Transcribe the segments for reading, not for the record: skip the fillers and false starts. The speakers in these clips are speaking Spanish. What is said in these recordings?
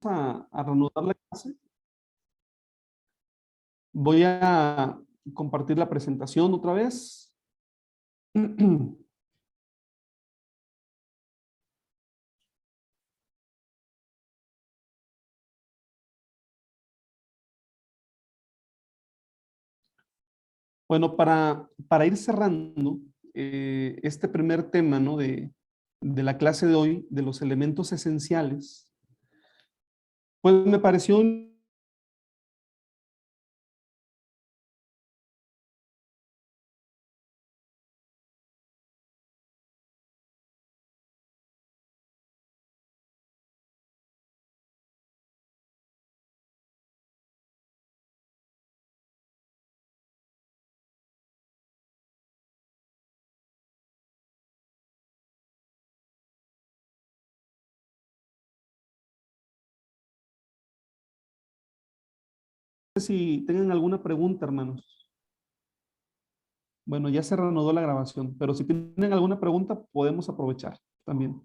a reanudar la clase. Voy a compartir la presentación otra vez. Bueno, para ir cerrando este primer tema, ¿no? de la clase de hoy, de los elementos esenciales, pues me pareció si tengan alguna pregunta, hermanos. Bueno, ya se reanudó la grabación, pero si tienen alguna pregunta, podemos aprovechar también.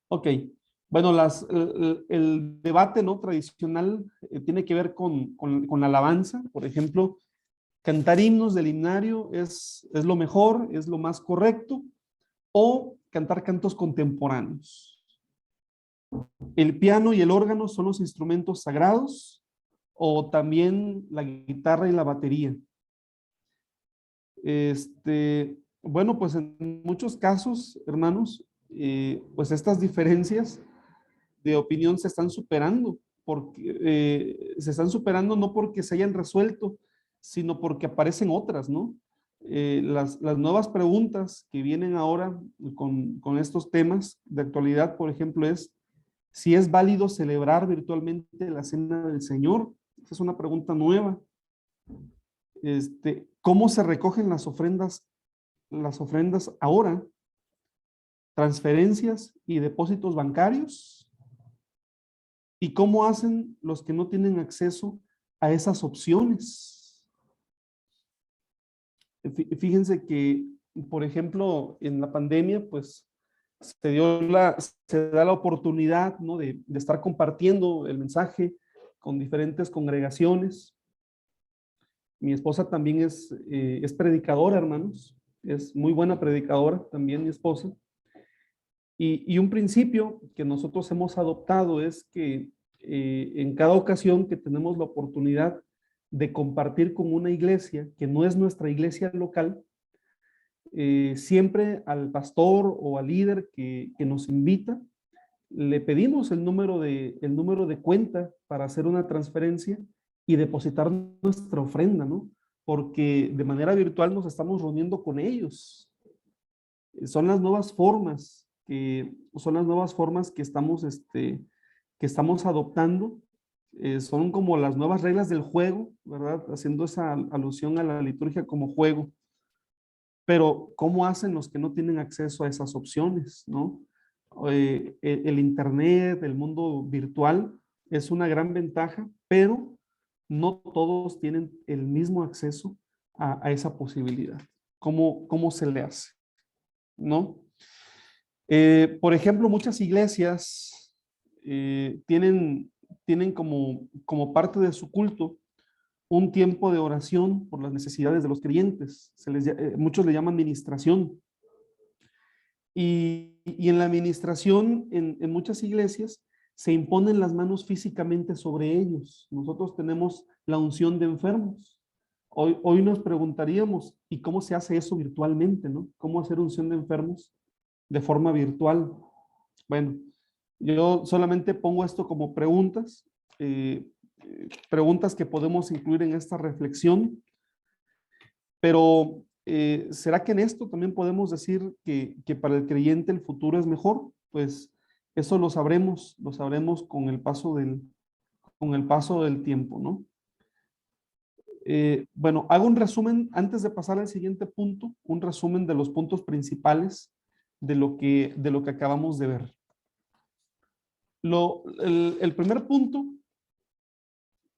Ok, bueno, el debate, ¿no? Tradicional tiene que ver con la alabanza. Por ejemplo, cantar himnos del himnario es lo mejor, es lo más correcto, o cantar cantos contemporáneos. El piano y el órgano son los instrumentos sagrados, o también la guitarra y la batería. Bueno, pues en muchos casos, hermanos, pues estas diferencias de opinión se están superando, porque se están superando no porque se hayan resuelto, sino porque aparecen otras, ¿no? Las nuevas preguntas que vienen ahora con estos temas de actualidad, por ejemplo, es si es válido celebrar virtualmente la Cena del Señor. Esa es una pregunta nueva. ¿Cómo se recogen las ofrendas ahora? ¿Transferencias y depósitos bancarios? ¿Y cómo hacen los que no tienen acceso a esas opciones? Fíjense que, por ejemplo, en la pandemia, pues se da la oportunidad, ¿no? de estar compartiendo el mensaje con diferentes congregaciones. Mi esposa también es predicadora, hermanos. Es muy buena predicadora también mi esposa. Y un principio que nosotros hemos adoptado es que en cada ocasión que tenemos la oportunidad de compartir con una iglesia que no es nuestra iglesia local, siempre al pastor o al líder que nos invita, le pedimos el número de cuenta para hacer una transferencia y depositar nuestra ofrenda, ¿no? Porque de manera virtual nos estamos reuniendo con ellos. Son las nuevas formas que estamos adoptando. Son como las nuevas reglas del juego, ¿verdad? Haciendo esa alusión a la liturgia como juego. Pero, ¿cómo hacen los que no tienen acceso a esas opciones, no? El Internet, el mundo virtual, es una gran ventaja, pero no todos tienen el mismo acceso a esa posibilidad. ¿Cómo se le hace? ¿No? Por ejemplo, muchas iglesias tienen como parte de su culto un tiempo de oración por las necesidades de los creyentes. Muchos le llaman ministración. Y en la administración, en muchas iglesias, se imponen las manos físicamente sobre ellos. Nosotros tenemos la unción de enfermos. Hoy nos preguntaríamos, ¿y cómo se hace eso virtualmente, no? ¿Cómo hacer unción de enfermos de forma virtual? Bueno, yo solamente pongo esto como preguntas, preguntas que podemos incluir en esta reflexión, pero ¿será que en esto también podemos decir que para el creyente el futuro es mejor? Pues eso lo sabremos con el paso del tiempo, ¿no? Bueno, hago un resumen antes de pasar al siguiente punto, un resumen de los puntos principales de lo que acabamos de ver. El primer punto,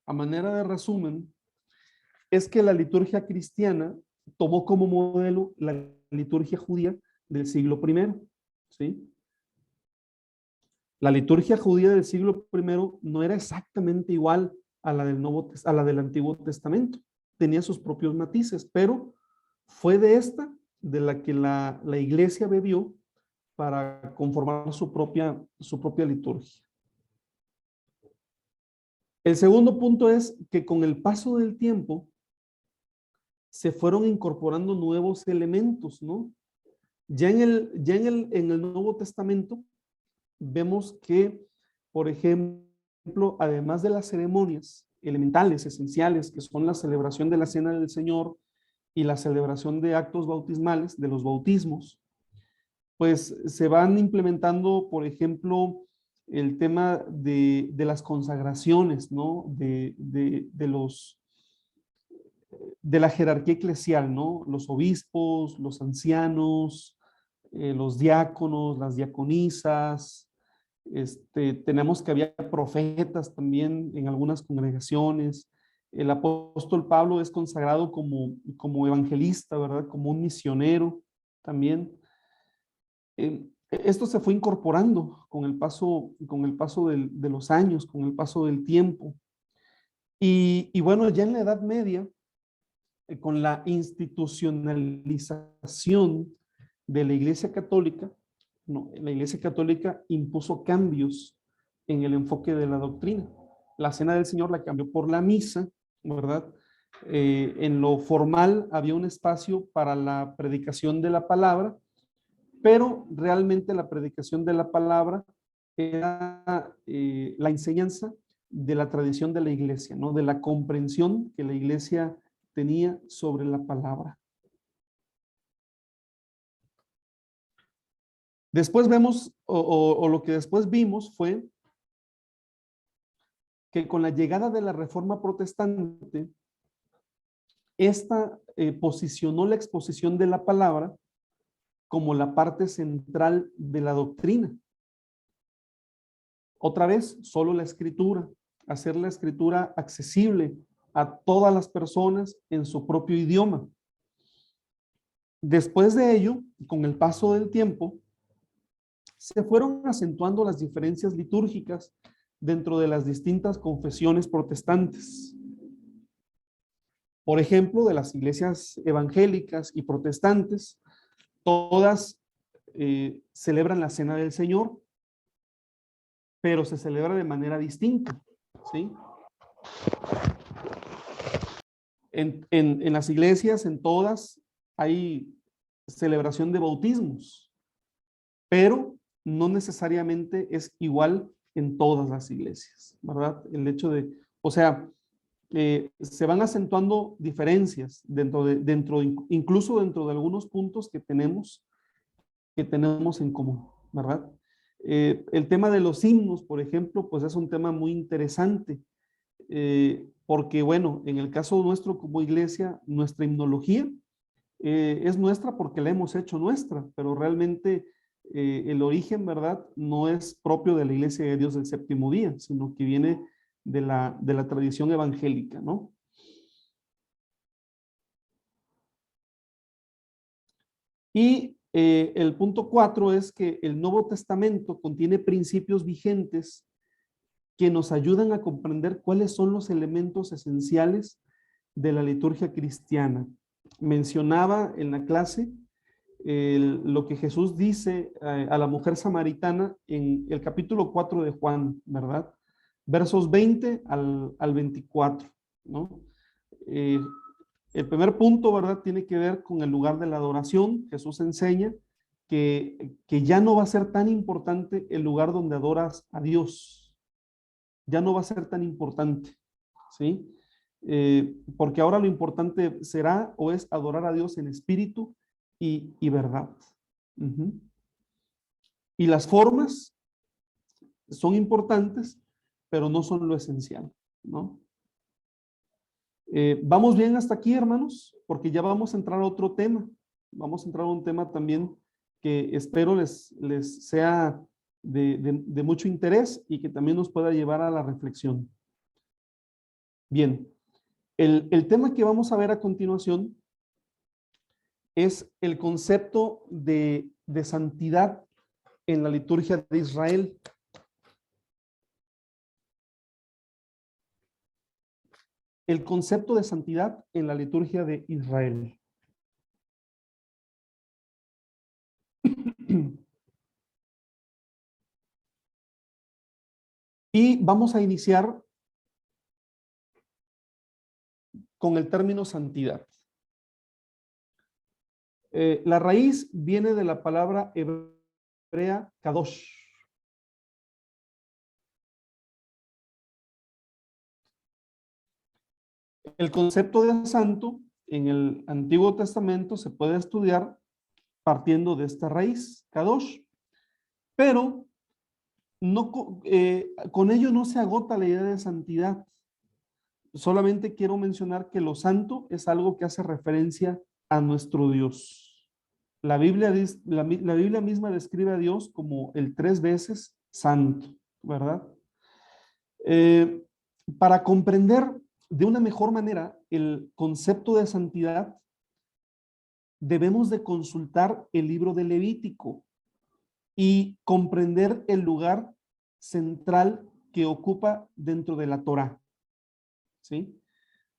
a manera de resumen, es que la liturgia cristiana tomó como modelo la liturgia judía del siglo I, ¿sí? La liturgia judía del siglo I no era exactamente igual a la a la del Antiguo Testamento. Tenía sus propios matices, pero fue de esta de la que la iglesia bebió para conformar su propia liturgia. El segundo punto es que con el paso del tiempo se fueron incorporando nuevos elementos, ¿no? Ya en el Nuevo Testamento vemos que, por ejemplo, además de las ceremonias elementales, esenciales, que son la celebración de la Cena del Señor y la celebración de actos bautismales, de los bautismos, pues se van implementando, por ejemplo, el tema de las consagraciones, ¿no? De la jerarquía eclesial, ¿no? Los obispos, los ancianos, los diáconos, las diaconisas. Tenemos que había profetas también en algunas congregaciones. El apóstol Pablo es consagrado como evangelista, ¿verdad? Como un misionero también. Esto se fue incorporando con el paso de los años, con el paso del tiempo. Y bueno, ya en la Edad Media, con la institucionalización de la Iglesia Católica, no, la Iglesia Católica impuso cambios en el enfoque de la doctrina. La Cena del Señor la cambió por la misa, ¿verdad? En lo formal había un espacio para la predicación de la palabra, pero realmente la predicación de la palabra era la enseñanza de la tradición de la iglesia, ¿no? De la comprensión que la iglesia tenía sobre la palabra. Después vemos, o lo que después vimos fue que con la llegada de la Reforma Protestante, esta posicionó la exposición de la palabra como la parte central de la doctrina. Otra vez, solo la escritura, hacer la escritura accesible a todas las personas en su propio idioma. Después de ello, con el paso del tiempo, se fueron acentuando las diferencias litúrgicas dentro de las distintas confesiones protestantes. Por ejemplo, de las iglesias evangélicas y protestantes, todas celebran la Cena del Señor, pero se celebra de manera distinta, ¿sí? En las iglesias, en todas, hay celebración de bautismos, pero no necesariamente es igual en todas las iglesias, ¿verdad? El hecho de, o sea, se van acentuando diferencias incluso dentro de algunos puntos que tenemos en común, ¿verdad? El tema de los himnos, por ejemplo, pues es un tema muy interesante, porque bueno, en el caso nuestro como iglesia, nuestra himnología es nuestra porque la hemos hecho nuestra, pero realmente el origen, ¿verdad? No es propio de la Iglesia de Dios del Séptimo Día, sino que viene de la tradición evangélica, ¿no? Y el punto 4 es que el Nuevo Testamento contiene principios vigentes que nos ayudan a comprender cuáles son los elementos esenciales de la liturgia cristiana. Mencionaba en la clase lo que Jesús dice a la mujer samaritana en el capítulo 4 de Juan, ¿verdad? Versos 20 al 24, ¿no? Eh, el primer punto, ¿verdad? Tiene que ver con el lugar de la adoración. Jesús enseña que ya no va a ser tan importante el lugar donde adoras a Dios. Ya no va a ser tan importante, ¿sí? Porque ahora lo importante será o es adorar a Dios en espíritu y verdad. Uh-huh. Y las formas son importantes, pero no son lo esencial, ¿no? Vamos bien hasta aquí, hermanos, porque ya vamos a entrar a otro tema. Vamos a entrar a un tema también que espero les sea de mucho interés y que también nos pueda llevar a la reflexión. Bien, el tema que vamos a ver a continuación es el concepto de santidad en la liturgia de Israel. El concepto de santidad en la liturgia de Israel. Y vamos a iniciar con el término santidad. La raíz viene de la palabra hebrea kadosh. El concepto de santo en el Antiguo Testamento se puede estudiar partiendo de esta raíz, kadosh, pero no, con ello no se agota la idea de santidad. Solamente quiero mencionar que lo santo es algo que hace referencia a nuestro Dios. La Biblia misma describe a Dios como el 3 veces santo, ¿verdad? Eh, para comprender de una mejor manera el concepto de santidad, debemos de consultar el libro de Levítico y comprender el lugar central que ocupa dentro de la Torá. ¿Sí?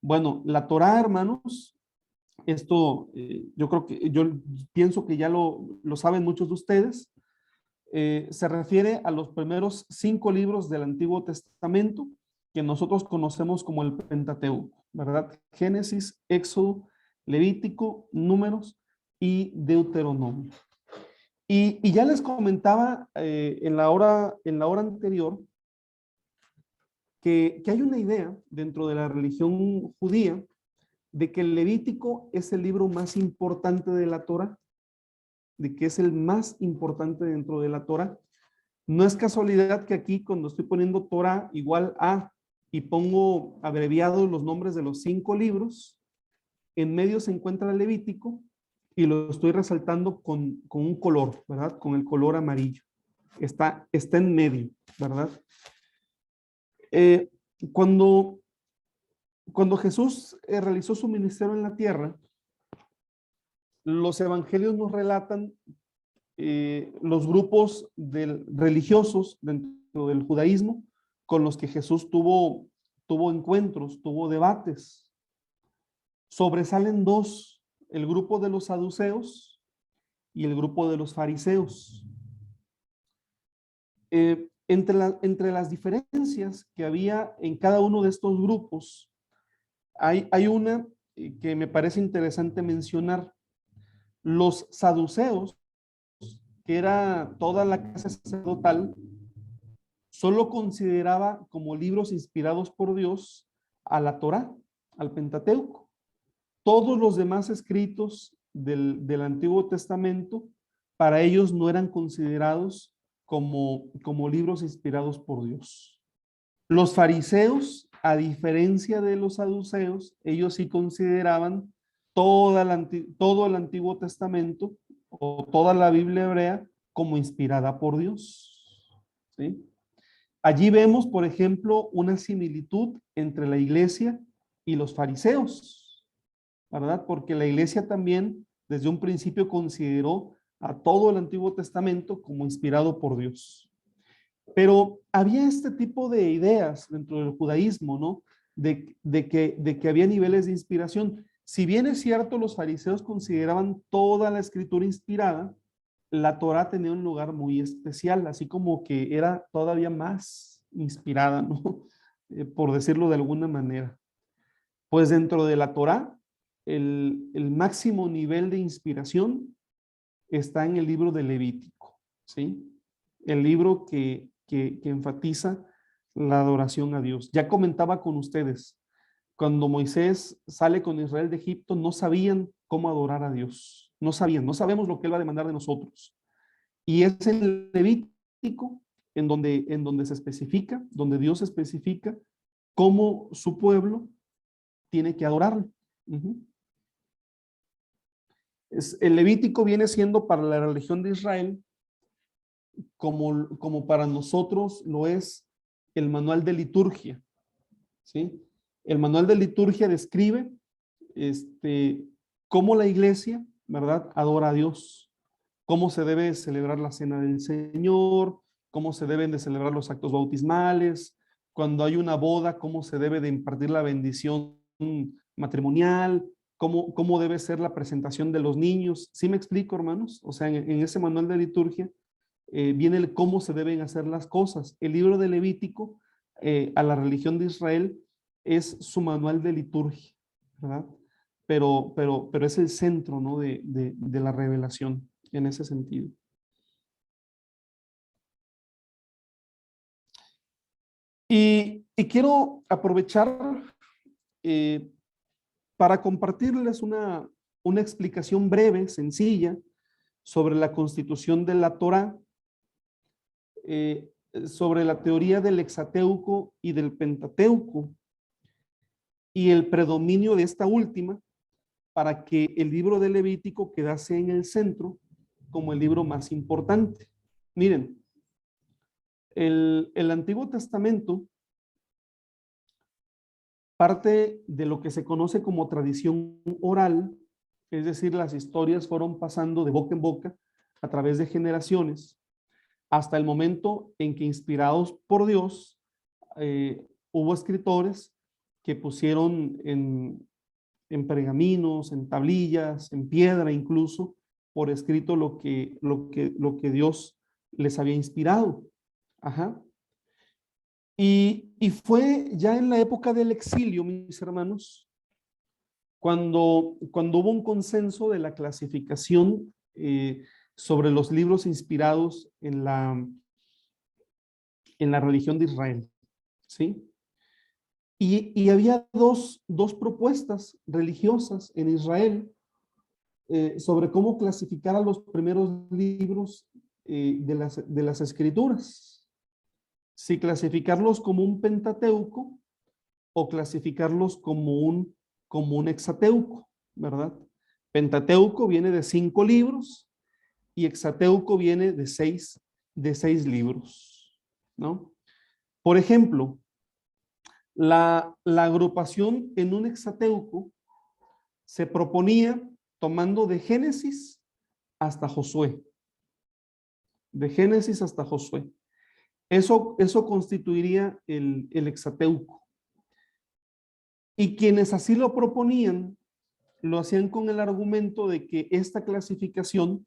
Bueno, la Torá, hermanos, esto yo creo que, yo pienso que ya lo saben muchos de ustedes, se refiere a los primeros 5 libros del Antiguo Testamento que nosotros conocemos como el Pentateuco, ¿verdad? Génesis, Éxodo, Levítico, Números y Deuteronomio. Y ya les comentaba en la hora anterior que hay una idea dentro de la religión judía de que el Levítico es el libro más importante de la Torá, de que es el más importante dentro de la Torá. No es casualidad que aquí cuando estoy poniendo Torá igual a y pongo abreviados los nombres de los 5 libros, en medio se encuentra el Levítico y lo estoy resaltando con un color, ¿verdad? Con el color amarillo. Está en medio, ¿verdad? Eh, cuando, cuando Jesús realizó su ministerio en la tierra, los evangelios nos relatan los grupos religiosos dentro del judaísmo con los que Jesús tuvo encuentros, tuvo debates. Sobresalen 2, el grupo de los saduceos y el grupo de los fariseos. Entre las diferencias que había en cada uno de estos grupos, hay una que me parece interesante mencionar. Los saduceos, que era toda la casa sacerdotal, solo consideraba como libros inspirados por Dios a la Torá, al Pentateuco. Todos los demás escritos del Antiguo Testamento, para ellos no eran considerados como libros inspirados por Dios. Los fariseos, a diferencia de los saduceos, ellos sí consideraban todo el Antiguo Testamento o toda la Biblia hebrea como inspirada por Dios. ¿Sí? Allí vemos, por ejemplo, una similitud entre la iglesia y los fariseos, ¿verdad? Porque la iglesia también desde un principio consideró a todo el Antiguo Testamento como inspirado por Dios. Pero había este tipo de ideas dentro del judaísmo, ¿no? De que había niveles de inspiración. Si bien es cierto, los fariseos consideraban toda la escritura inspirada, la Torá tenía un lugar muy especial, así como que era todavía más inspirada, ¿no? Por decirlo de alguna manera. Pues dentro de la Torá, el máximo nivel de inspiración está en el libro de Levítico, ¿sí? El libro que enfatiza la adoración a Dios. Ya comentaba con ustedes, cuando Moisés sale con Israel de Egipto, no sabían cómo adorar a Dios. No sabían, no sabemos lo que Él va a demandar de nosotros. Y es en Levítico en donde se especifica, donde Dios especifica cómo su pueblo tiene que adorarlo. El Levítico viene siendo para la religión de Israel como para nosotros lo es el manual de liturgia, ¿sí? El manual de liturgia describe cómo la iglesia, ¿verdad?, adora a Dios, cómo se debe celebrar la cena del Señor, cómo se deben de celebrar los actos bautismales, cuando hay una boda, cómo se debe de impartir la bendición matrimonial, cómo debe ser la presentación de los niños. ¿Sí me explico, hermanos? O sea, en ese manual de liturgia viene el cómo se deben hacer las cosas. El libro de Levítico, a la religión de Israel, es su manual de liturgia, ¿verdad? Pero es el centro, ¿no?, de la revelación en ese sentido. Y quiero aprovechar eh, para compartirles una explicación breve, sencilla, sobre la constitución de la Torá, eh, sobre la teoría del Hexateuco y del Pentateuco, y el predominio de esta última para que el libro de Levítico quedase en el centro como el libro más importante. Miren, el Antiguo Testamento parte de lo que se conoce como tradición oral, es decir, las historias fueron pasando de boca en boca a través de generaciones, hasta el momento en que, inspirados por Dios, hubo escritores que pusieron en pergaminos, en tablillas, en piedra incluso, por escrito lo que Dios les había inspirado. Ajá. Y fue ya en la época del exilio, mis hermanos, cuando hubo un consenso de la clasificación sobre los libros inspirados en la religión de Israel, ¿sí? Y había dos propuestas religiosas en Israel sobre cómo clasificar a los primeros libros de las escrituras. Si clasificarlos como un pentateuco o clasificarlos como un hexateuco, ¿verdad? Pentateuco viene de 5 libros y hexateuco viene de seis libros, ¿no? Por ejemplo, la agrupación en un hexateuco se proponía tomando de Génesis hasta Josué. De Génesis hasta Josué. Eso constituiría el hexateuco. Y quienes así lo proponían, lo hacían con el argumento de que esta clasificación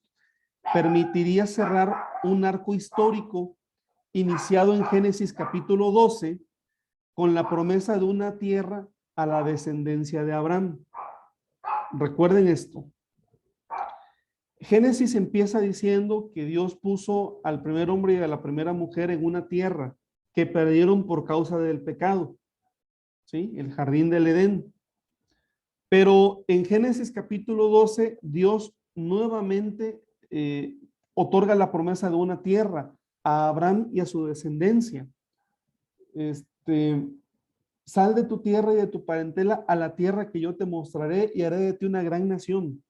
permitiría cerrar un arco histórico iniciado en Génesis capítulo 12 con la promesa de una tierra a la descendencia de Abraham. Recuerden esto. Génesis empieza diciendo que Dios puso al primer hombre y a la primera mujer en una tierra que perdieron por causa del pecado, ¿sí? El jardín del Edén. Pero en Génesis capítulo 12, Dios nuevamente otorga la promesa de una tierra a Abraham y a su descendencia. Sal de tu tierra y de tu parentela a la tierra que yo te mostraré y haré de ti una gran nación.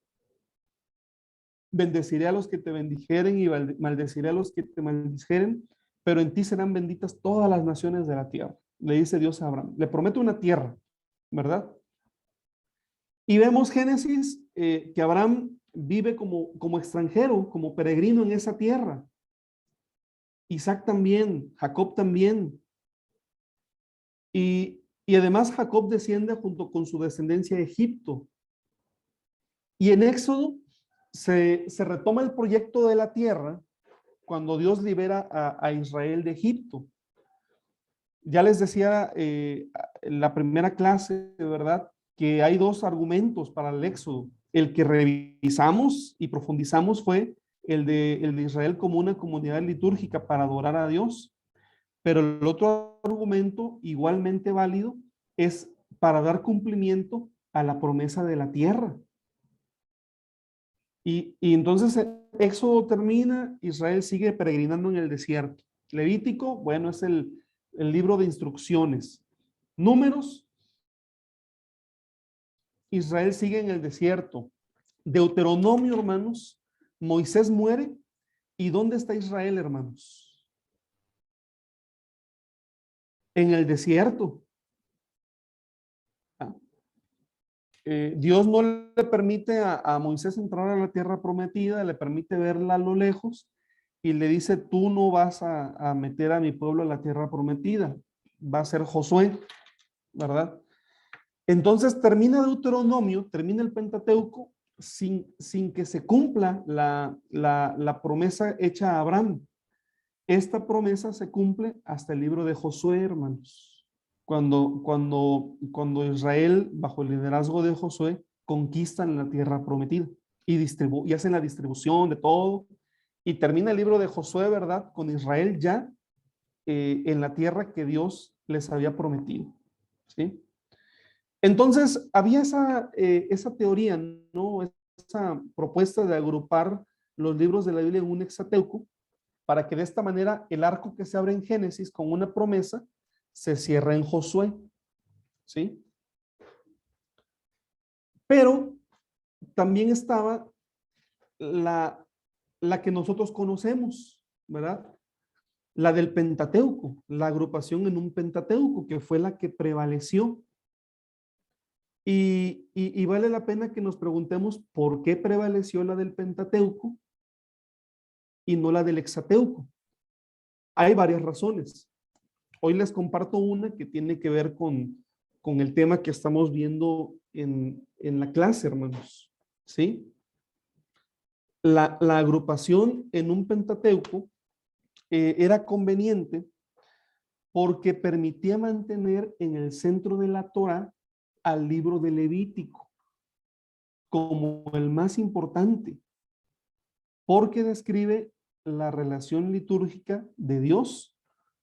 Bendeciré a los que te bendijeren y maldeciré a los que te maldijeren, pero en ti serán benditas todas las naciones de la tierra. Le dice Dios a Abraham. Le promete una tierra, ¿verdad? Y vemos Génesis que Abraham vive como extranjero, como peregrino en esa tierra. Isaac también, Jacob también. Y además Jacob desciende junto con su descendencia a Egipto. Y en Éxodo se retoma el proyecto de la tierra cuando Dios libera a Israel de Egipto. Ya les decía en la primera clase, de verdad, que hay 2 argumentos para el Éxodo. El que revisamos y profundizamos fue el de Israel como una comunidad litúrgica para adorar a Dios. Pero el otro argumento, igualmente válido, es para dar cumplimiento a la promesa de la tierra. Y entonces Éxodo termina, Israel sigue peregrinando en el desierto. Levítico, bueno, es el libro de instrucciones. Números, Israel sigue en el desierto. Deuteronomio, hermanos, Moisés muere ¿Y dónde está Israel, hermanos? En el desierto. ¿Ah? Dios no le permite a Moisés entrar a la tierra prometida, le permite verla a lo lejos y le dice, tú no vas a meter a mi pueblo a la tierra prometida, va a ser Josué, ¿verdad? Entonces termina Deuteronomio, termina el Pentateuco sin que se cumpla la promesa hecha a Abraham. Esta promesa se cumple hasta el libro de Josué, hermanos. Cuando Israel, bajo el liderazgo de Josué, conquistan la tierra prometida y hacen la distribución de todo. Y termina el libro de Josué, ¿verdad? Con Israel ya en la tierra que Dios les había prometido. ¿Sí? Entonces, había esa teoría, ¿no? Esa propuesta de agrupar los libros de la Biblia en un hexateuco para que de esta manera el arco que se abre en Génesis con una promesa se cierre en Josué, ¿sí? Pero también estaba la, la que nosotros conocemos, ¿verdad? La del Pentateuco, la agrupación en un Pentateuco, que fue la que prevaleció. Y vale la pena que nos preguntemos por qué prevaleció la del Pentateuco y no la del Hexateuco. Hay varias razones. Hoy les comparto una que tiene que ver con el tema que estamos viendo en la clase, hermanos. ¿Sí? La agrupación en un Pentateuco era conveniente porque permitía mantener en el centro de la Torá al libro de Levítico como el más importante, porque describe la relación litúrgica de Dios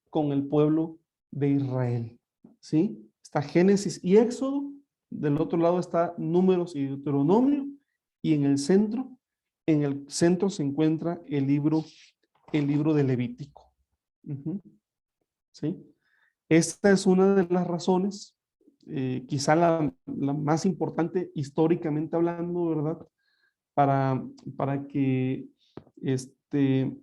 con el pueblo de Israel. ¿Sí? Está Génesis y Éxodo, del otro lado está Números y Deuteronomio, y en el centro se encuentra el libro de Levítico. ¿Sí? Esta es una de las razones, quizá la más importante históricamente hablando, ¿verdad? Para que este,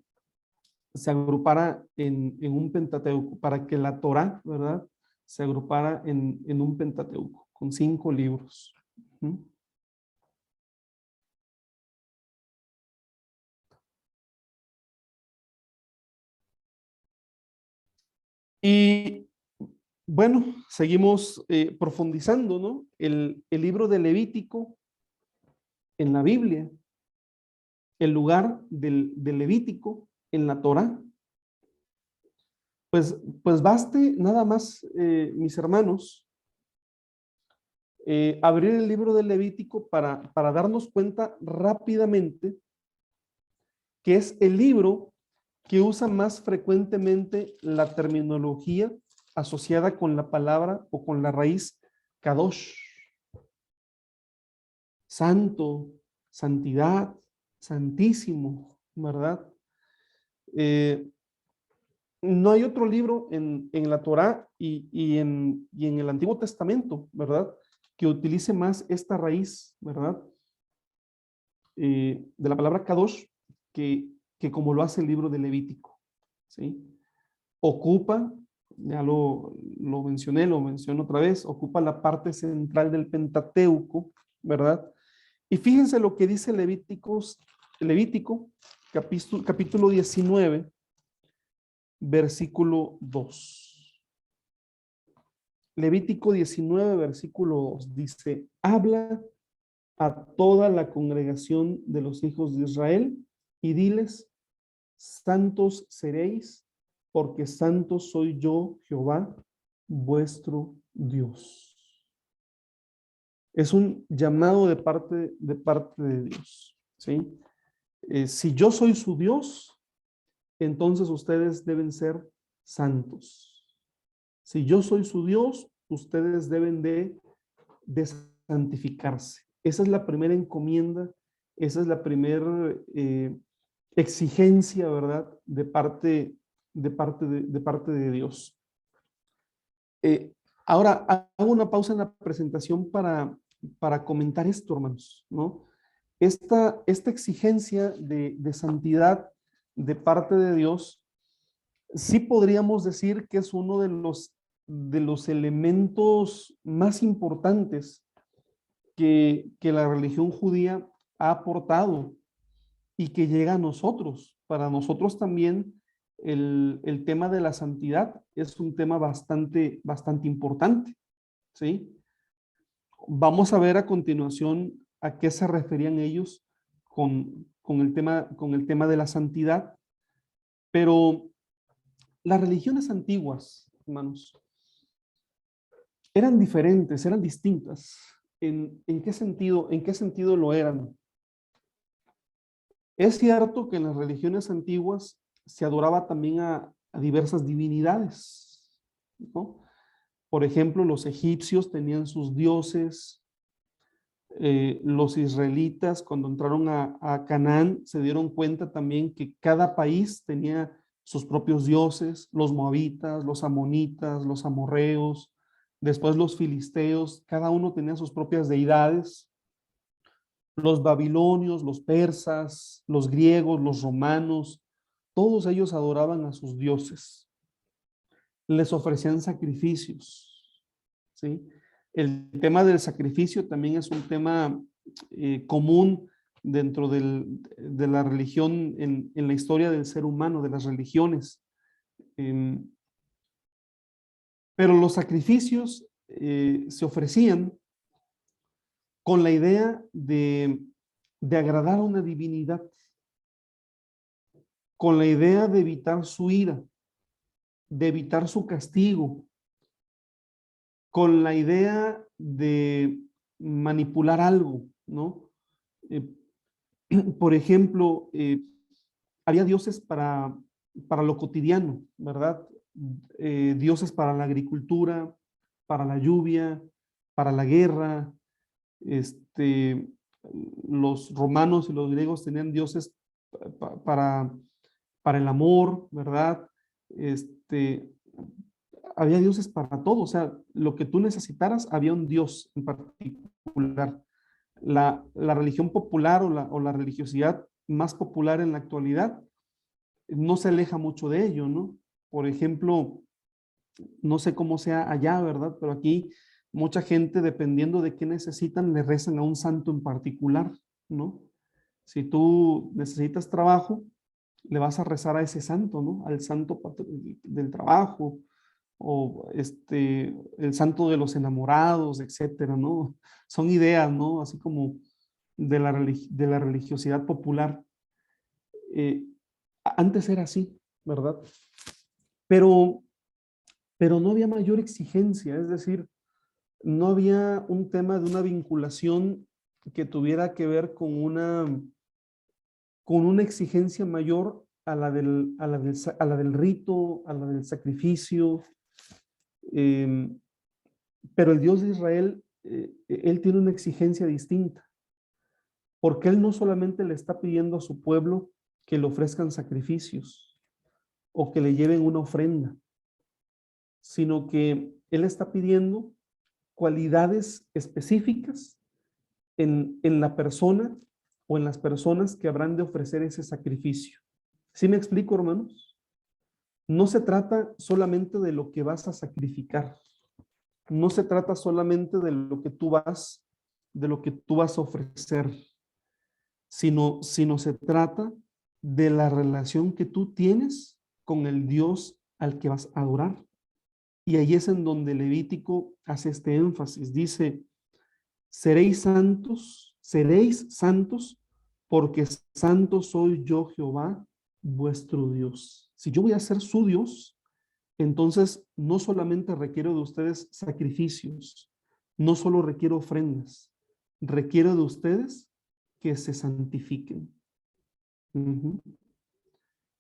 se agrupara en un Pentateuco, para que la Torá, ¿verdad? Se agrupara en un Pentateuco, con 5 libros. Y bueno, seguimos profundizando, ¿no? El libro de Levítico en la Biblia, el lugar del Levítico en la Torá. Pues baste nada más, mis hermanos, abrir el libro del Levítico para darnos cuenta rápidamente que es el libro que usa más frecuentemente la terminología asociada con la palabra o con la raíz kadosh, santo, santidad, santísimo, ¿verdad? Eh, no hay otro libro en la Torá y en el Antiguo Testamento, ¿verdad? Que utilice más esta raíz, ¿verdad? De la palabra Kadosh, que como lo hace el libro de Levítico, ¿sí? Ocupa, ya lo mencioné, lo menciono otra vez, ocupa la parte central del Pentateuco, ¿verdad? Y fíjense lo que dice Levítico capítulo 19, versículo 2. Levítico 19, versículo 2 dice, habla a toda la congregación de los hijos de Israel y diles, santos seréis, porque santo soy yo, Jehová, vuestro Dios. Es un llamado de parte de Dios, ¿sí? Si yo soy su Dios, entonces ustedes deben ser santos. Si yo soy su Dios, ustedes deben de santificarse. Esa es la primera encomienda, esa es la primera exigencia, ¿verdad? De parte de Dios. Ahora, hago una pausa en la presentación para comentar esto, hermanos, ¿no? Esta exigencia de santidad de parte de Dios, sí podríamos decir que es uno de los elementos más importantes que la religión judía ha aportado y que llega a nosotros. Para nosotros también el tema de la santidad es un tema bastante importante, ¿sí? Vamos a ver a continuación a qué se referían ellos con el tema de la santidad, pero las religiones antiguas, hermanos, eran diferentes, eran distintas. En qué sentido lo eran? Es cierto que en las religiones antiguas se adoraba también a diversas divinidades, ¿no? Por ejemplo, los egipcios tenían sus dioses, los israelitas cuando entraron a Canaán se dieron cuenta también que cada país tenía sus propios dioses, los moabitas, los amonitas, los amorreos, después los filisteos, cada uno tenía sus propias deidades, los babilonios, los persas, los griegos, los romanos, todos ellos adoraban a sus dioses, les ofrecían sacrificios, ¿sí? El tema del sacrificio también es un tema común dentro de la religión, en la historia del ser humano, de las religiones. Em, pero los sacrificios se ofrecían con la idea de agradar a una divinidad, con la idea de evitar su ira, de evitar su castigo, con la idea de manipular algo, ¿no? Eh, por ejemplo, había dioses para lo cotidiano, ¿verdad? Dioses para la agricultura, para la lluvia, para la guerra. Este, los romanos y los griegos tenían dioses para, para el amor, ¿verdad? Este, había dioses para todo, o sea, lo que tú necesitaras, había un dios en particular. La religión popular o la religiosidad más popular en la actualidad no se aleja mucho de ello, ¿no? Por ejemplo, no sé cómo sea allá, ¿verdad? Pero aquí mucha gente, dependiendo de qué necesitan, le rezan a un santo en particular, ¿no? Si tú necesitas trabajo, le vas a rezar a ese santo, ¿no? Al santo del trabajo, o el santo de los enamorados, etcétera, ¿no? Son ideas, ¿no? Así como de la religiosidad popular. Eh, Antes era así, ¿verdad? Pero, pero no había mayor exigencia, es decir, no había un tema de una vinculación que tuviera que ver con una exigencia mayor a la del rito, a la del sacrificio. eh, pero el Dios de Israel, él tiene una exigencia distinta, porque él no solamente le está pidiendo a su pueblo que le ofrezcan sacrificios o que le lleven una ofrenda, sino que él está pidiendo cualidades específicas en la persona o en las personas que habrán de ofrecer ese sacrificio. ¿Sí me explico, hermanos? No se trata solamente de lo que vas a sacrificar. No se trata solamente de lo que tú vas a ofrecer, sino se trata de la relación que tú tienes con el Dios al que vas a adorar. Y ahí es en donde Levítico hace este énfasis. Dice, seréis santos, porque santo soy yo Jehová, vuestro Dios. Si yo voy a ser su Dios, entonces no solamente requiero de ustedes sacrificios, no solo requiero ofrendas, requiero de ustedes que se santifiquen. Ujú.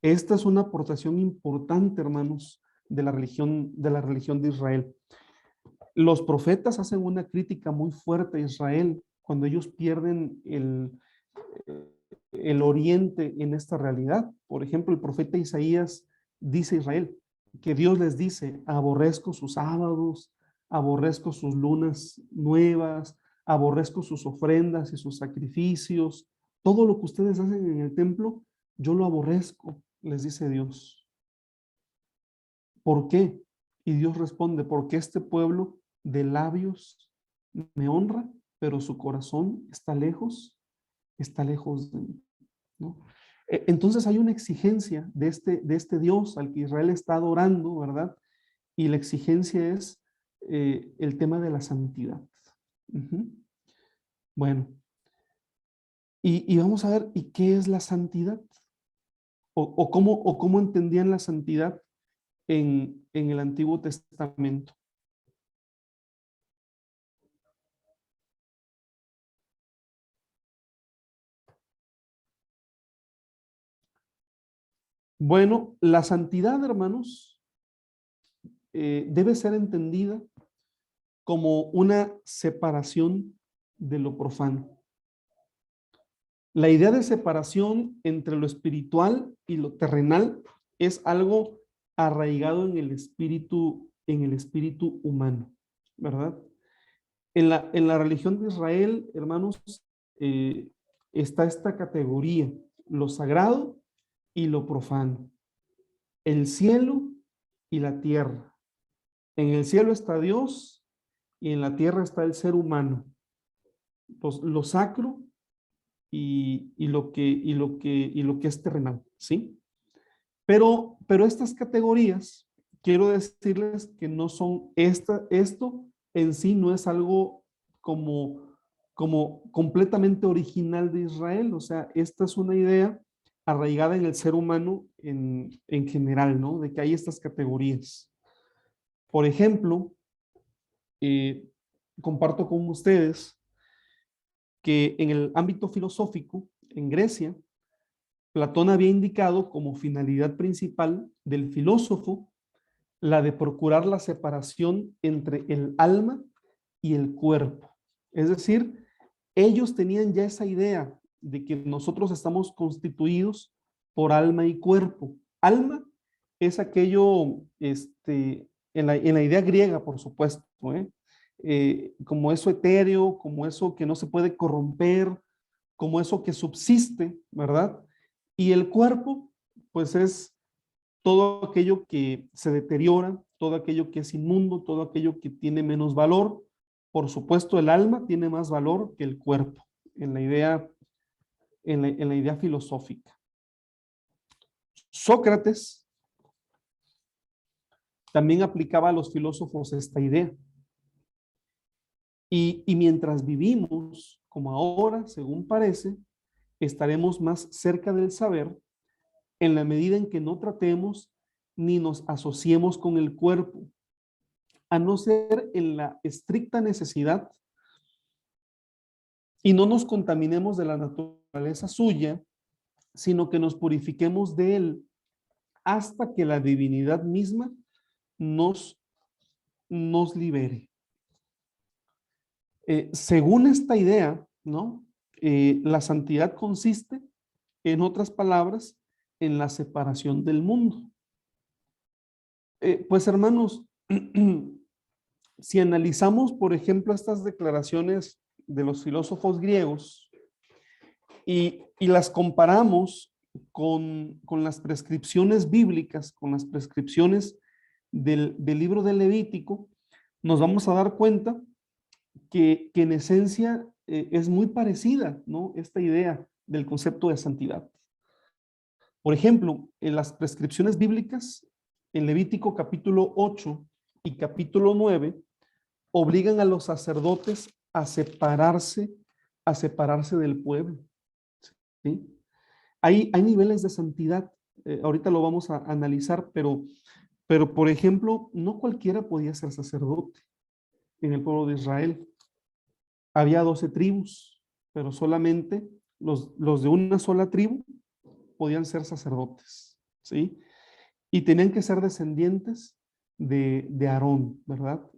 Esta es una aportación importante, hermanos, de la religión de Israel. Los profetas hacen una crítica muy fuerte a Israel cuando ellos pierden el oriente en esta realidad. Por ejemplo, el profeta Isaías dice a Israel que Dios les dice, aborrezco sus sábados, aborrezco sus lunas nuevas, aborrezco sus ofrendas y sus sacrificios, todo lo que ustedes hacen en el templo, yo lo aborrezco, les dice Dios. ¿Por qué? Y Dios responde, porque este pueblo de labios me honra, pero su corazón está lejos de mí, ¿no? Entonces hay una exigencia de este Dios al que Israel está adorando, ¿verdad? Y la exigencia es el tema de la santidad. Ujú. Bueno, y vamos a ver, ¿y qué es la santidad? O cómo entendían la santidad en el Antiguo Testamento. Bueno, la santidad, hermanos, debe ser entendida como una separación de lo profano. La idea de separación entre lo espiritual y lo terrenal es algo arraigado en el espíritu humano, ¿verdad? En la religión de Israel, hermanos, eh, está esta categoría, lo sagrado y lo profano, el cielo y la tierra. En el cielo está Dios y en la tierra está el ser humano, lo sacro y lo que es terrenal, ¿sí? Pero estas categorías, quiero decirles que no son, esto en sí no es algo como completamente original de Israel, o sea, esta es una idea arraigada en el ser humano en general, ¿no? De que hay estas categorías. Por ejemplo, eh, comparto con ustedes que en el ámbito filosófico, en Grecia, Platón había indicado como finalidad principal del filósofo la de procurar la separación entre el alma y el cuerpo. Es decir, ellos tenían ya esa idea de que nosotros estamos constituidos por alma y cuerpo. Alma es aquello, en la idea griega, por supuesto, como eso etéreo, como eso que no se puede corromper, como eso que subsiste, ¿verdad? Y el cuerpo, pues es todo aquello que se deteriora, todo aquello que es inmundo, todo aquello que tiene menos valor. Por supuesto, el alma tiene más valor que el cuerpo, en la idea, en la idea filosófica. Sócrates también aplicaba a los filósofos esta idea. Y mientras vivimos como ahora, según parece, estaremos más cerca del saber en la medida en que no tratemos ni nos asociemos con el cuerpo, a no ser en la estricta necesidad y no nos contaminemos de la naturaleza suya, sino que nos purifiquemos de él hasta que la divinidad misma nos, nos libere. Según esta idea, ¿no? La santidad consiste, en otras palabras, en la separación del mundo. Pues hermanos, si analizamos, por ejemplo, estas declaraciones de los filósofos griegos y las comparamos con las prescripciones bíblicas, con las prescripciones del libro del Levítico, nos vamos a dar cuenta que en esencia es muy parecida, ¿no? Esta idea del concepto de santidad. Por ejemplo, en las prescripciones bíblicas, en Levítico capítulo 8 y capítulo 9, obligan a los sacerdotes a separarse del pueblo, ¿sí? Hay niveles de santidad, ahorita lo vamos a analizar, pero por ejemplo, no cualquiera podía ser sacerdote en el pueblo de Israel. Había 12 tribus, pero solamente los de una sola tribu podían ser sacerdotes, ¿sí? Y tenían que ser descendientes de Aarón, ¿verdad?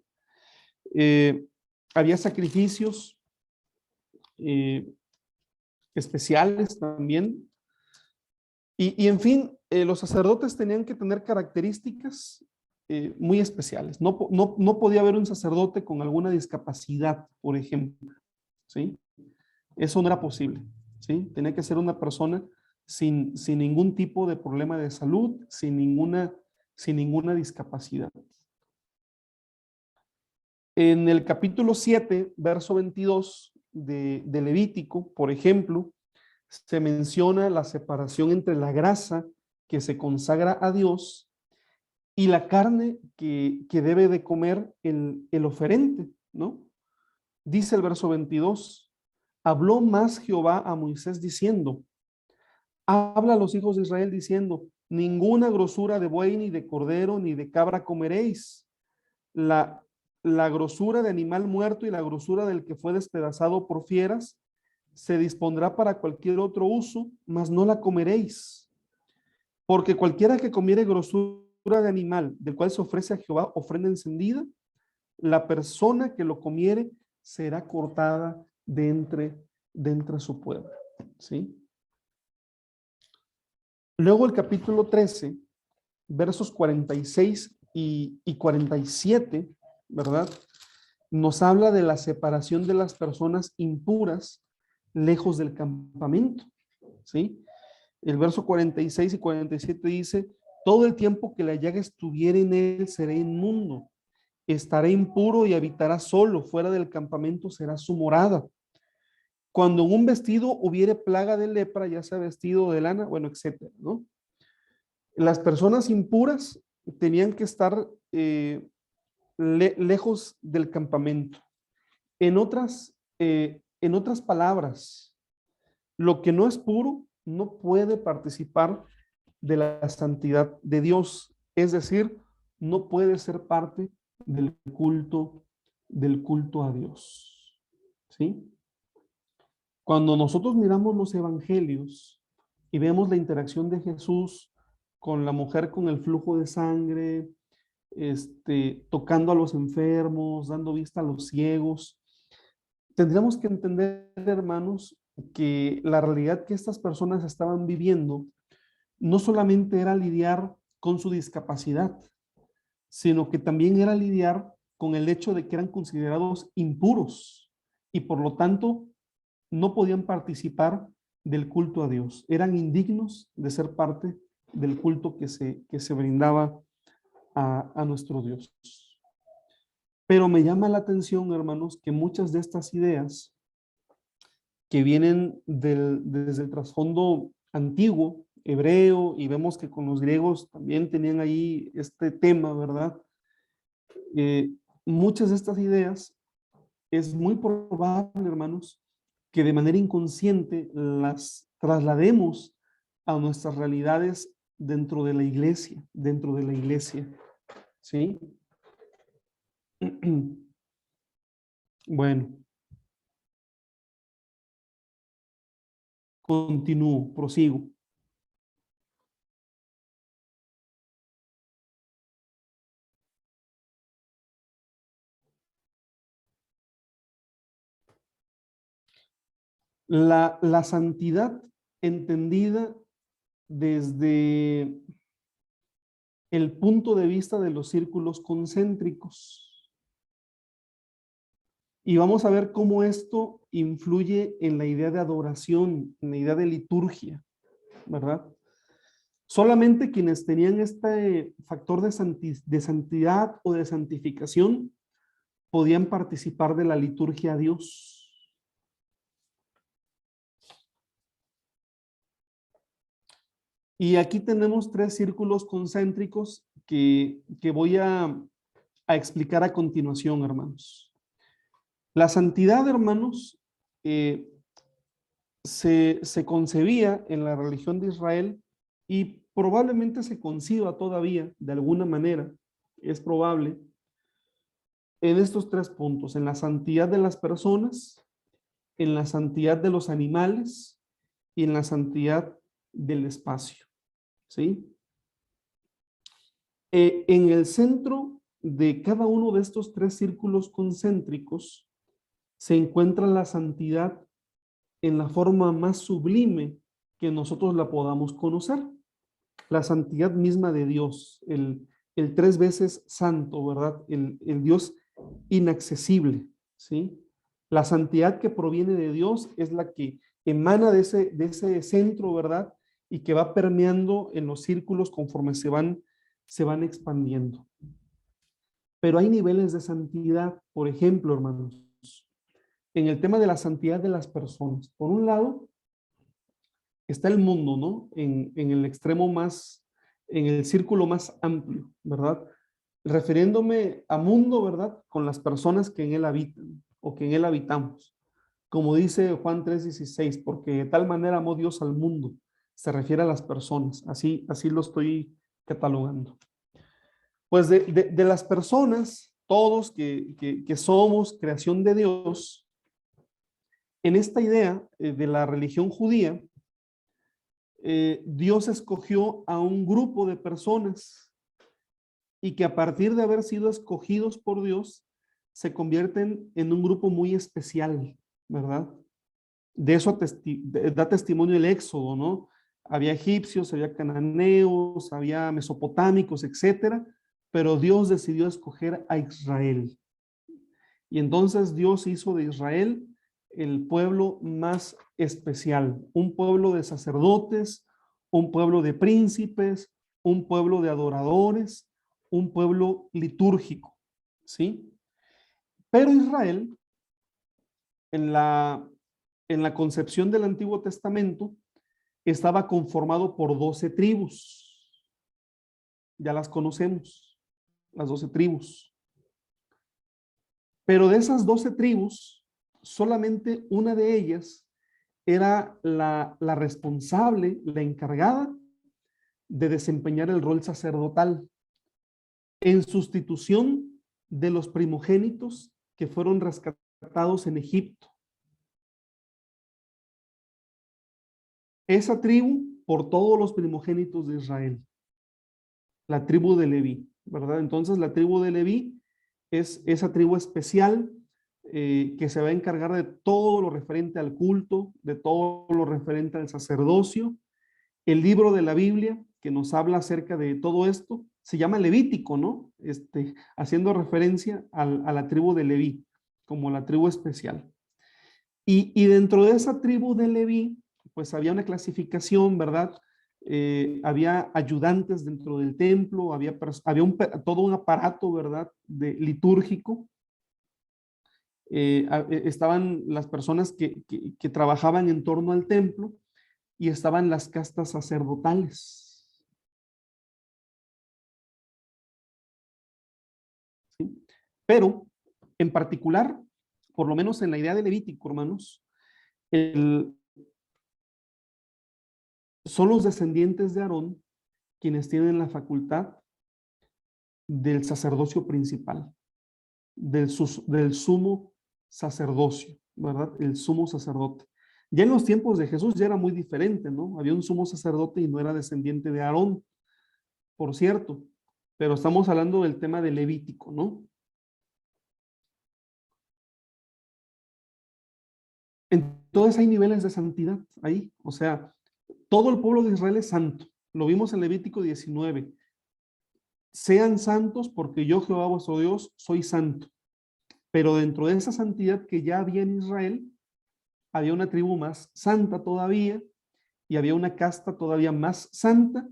Eh, Había sacrificios eh, especiales también. Y en fin, los sacerdotes tenían que tener características muy especiales. No podía haber un sacerdote con alguna discapacidad, por ejemplo, ¿sí? Eso no era posible, ¿sí? Tenía que ser una persona sin ningún tipo de problema de salud, sin ninguna discapacidad. En el capítulo 7, verso 22 de Levítico, por ejemplo, se menciona la separación entre la grasa que se consagra a Dios y la carne que debe de comer el oferente, ¿no? Dice el verso 22, habló más Jehová a Moisés diciendo, habla a los hijos de Israel diciendo, ninguna grosura de buey, ni de cordero, ni de cabra comeréis. La grosura de animal muerto y la grosura del que fue despedazado por fieras se dispondrá para cualquier otro uso, mas no la comeréis. Porque cualquiera que comiere grosura de animal, del cual se ofrece a Jehová ofrenda encendida, la persona que lo comiere será cortada de entre su pueblo. ¿Sí? Luego el capítulo 13, versos 46 y 47, ¿verdad? Nos habla de la separación de las personas impuras lejos del campamento, ¿sí? El verso 46 y 47 dice, todo el tiempo que la llaga estuviere en él será inmundo, estará impuro y habitará solo, fuera del campamento será su morada. Cuando en un vestido hubiere plaga de lepra, ya sea vestido de lana, bueno, etcétera, ¿no? Las personas impuras tenían que estar lejos del campamento. En otras palabras, lo que no es puro no puede participar de la santidad de Dios, es decir, no puede ser parte del culto a Dios. ¿Sí? Cuando nosotros miramos los evangelios y vemos la interacción de Jesús con la mujer con el flujo de sangre, tocando a los enfermos, dando vista a los ciegos, tendríamos que entender, hermanos, que la realidad que estas personas estaban viviendo no solamente era lidiar con su discapacidad, sino que también era lidiar con el hecho de que eran considerados impuros y por lo tanto no podían participar del culto a Dios. Eran indignos de ser parte del culto que se brindaba a nuestro Dios. Pero me llama la atención, hermanos, que muchas de estas ideas que vienen desde el trasfondo antiguo, hebreo, y vemos que con los griegos también tenían ahí este tema, ¿verdad? Muchas de estas ideas es muy probable, hermanos, que de manera inconsciente las traslademos a nuestras realidades dentro de la iglesia, ¿sí? Bueno, continúo, prosigo. La santidad entendida desde el punto de vista de los círculos concéntricos. Y vamos a ver cómo esto influye en la idea de adoración, en la idea de liturgia, ¿verdad? Solamente quienes tenían este factor de santidad o de santificación podían participar de la liturgia a Dios. Y aquí tenemos 3 círculos concéntricos que voy a explicar a continuación, hermanos. La santidad, hermanos, se concebía en la religión de Israel y probablemente se conciba todavía de alguna manera, es probable, en estos 3 puntos, en la santidad de las personas, en la santidad de los animales y en la santidad del espacio. ¿Sí? En el centro de cada uno de estos 3 círculos concéntricos se encuentra la santidad en la forma más sublime que nosotros la podamos conocer. La santidad misma de Dios, el 3 veces santo, ¿verdad? El Dios inaccesible, ¿sí? La santidad que proviene de Dios es la que emana de ese centro, ¿verdad? y que va permeando en los círculos conforme se van expandiendo. Pero hay niveles de santidad, por ejemplo, hermanos, en el tema de la santidad de las personas. Por un lado, está el mundo, ¿no? En el extremo más, en el círculo más amplio, ¿verdad? Refiriéndome a mundo, ¿verdad? Con las personas que en él habitan o que en él habitamos. Como dice Juan 3:16, porque de tal manera amó Dios al mundo, se refiere a las personas, así lo estoy catalogando. Pues de las personas, todos que somos creación de Dios, en esta idea de la religión judía, Dios escogió a un grupo de personas y que a partir de haber sido escogidos por Dios, se convierten en un grupo muy especial, ¿verdad? De eso da testimonio el Éxodo, ¿no? Había egipcios, había cananeos, había mesopotámicos, etcétera, pero Dios decidió escoger a Israel. Y entonces Dios hizo de Israel el pueblo más especial, un pueblo de sacerdotes, un pueblo de príncipes, un pueblo de adoradores, un pueblo litúrgico, ¿sí? Pero Israel, en la concepción del Antiguo Testamento, estaba conformado por 12 tribus. Ya las conocemos, las 12 tribus. Pero de esas 12 tribus, solamente una de ellas era la responsable, la encargada de desempeñar el rol sacerdotal en sustitución de los primogénitos que fueron rescatados en Egipto. Esa tribu por todos los primogénitos de Israel, la tribu de Leví, ¿verdad? Entonces la tribu de Leví es esa tribu especial que se va a encargar de todo lo referente al culto, de todo lo referente al sacerdocio. El libro de la Biblia que nos habla acerca de todo esto se llama Levítico, ¿no? Haciendo referencia a la tribu de Leví, como la tribu especial. Y dentro de esa tribu de Leví, pues había una clasificación, ¿verdad? Había ayudantes dentro del templo, había todo un aparato, ¿verdad? Litúrgico. Estaban las personas que trabajaban en torno al templo y estaban las castas sacerdotales. ¿Sí? Pero, en particular, por lo menos en la idea de Levítico, hermanos, son los descendientes de Aarón quienes tienen la facultad del sacerdocio principal, del sumo sacerdocio, ¿verdad? El sumo sacerdote. Ya en los tiempos de Jesús ya era muy diferente, ¿no? Había un sumo sacerdote y no era descendiente de Aarón, por cierto, pero estamos hablando del tema de Levítico, ¿no? Entonces hay niveles de santidad ahí, o sea, todo el pueblo de Israel es santo. Lo vimos en Levítico 19. Sean santos porque yo, Jehová vuestro Dios, soy santo. Pero dentro de esa santidad que ya había en Israel, había una tribu más santa todavía, y había una casta todavía más santa,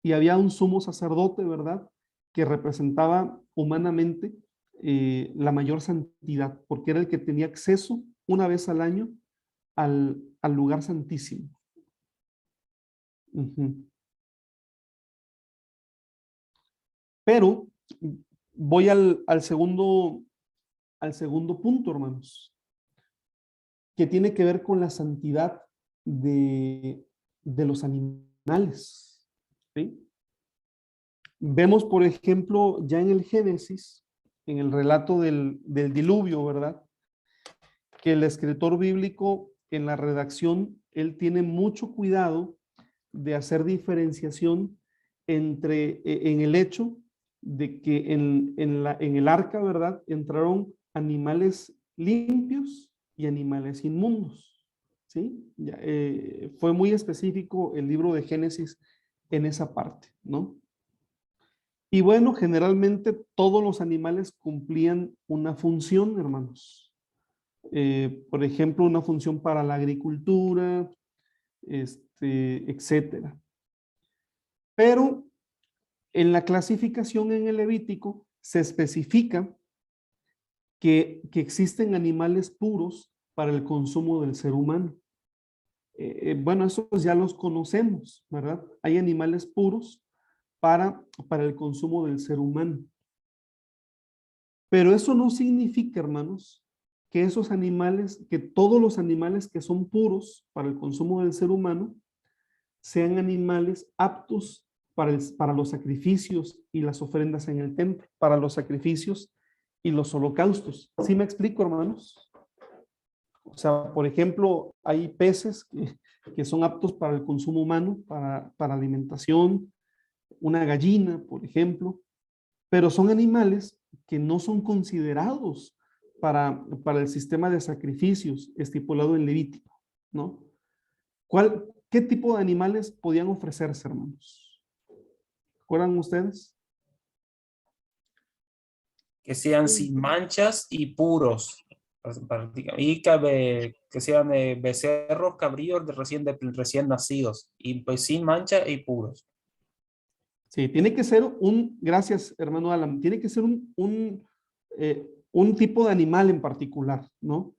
y había un sumo sacerdote, ¿verdad? Que representaba humanamente la mayor santidad, porque era el que tenía acceso una vez al año al lugar santísimo. Ujú. Pero voy al segundo punto, hermanos, que tiene que ver con la santidad de los animales. ¿Sí? Vemos, por ejemplo, ya en el Génesis, en el relato del diluvio, ¿verdad? Que el escritor bíblico en la redacción, él tiene mucho cuidado de hacer diferenciación en el hecho de que en el arca, ¿verdad? Entraron animales limpios y animales inmundos, ¿sí? Ya, fue muy específico el libro de Génesis en esa parte, ¿no? Y bueno, generalmente todos los animales cumplían una función, hermanos. Por ejemplo, una función para la agricultura, etcétera. Pero en la clasificación en el Levítico se especifica que existen animales puros para el consumo del ser humano. Bueno, esos ya los conocemos, ¿verdad? Hay animales puros para el consumo del ser humano. Pero eso no significa, hermanos, que esos animales, que todos los animales que son puros para el consumo del ser humano, sean animales aptos para los sacrificios y las ofrendas en el templo, para los sacrificios y los holocaustos. ¿Sí me explico, hermanos? O sea, por ejemplo, hay peces que son aptos para el consumo humano, para alimentación, una gallina, por ejemplo, pero son animales que no son considerados para el sistema de sacrificios estipulado en Levítico, ¿no? ¿Qué tipo de animales podían ofrecerse, hermanos? ¿Recuerdan ustedes? Que sean sin manchas y puros, y que sean becerros, cabríos recién nacidos, y pues sin mancha y puros. Sí, tiene que ser gracias hermano Alan, tiene que ser un tipo de animal en particular, ¿no?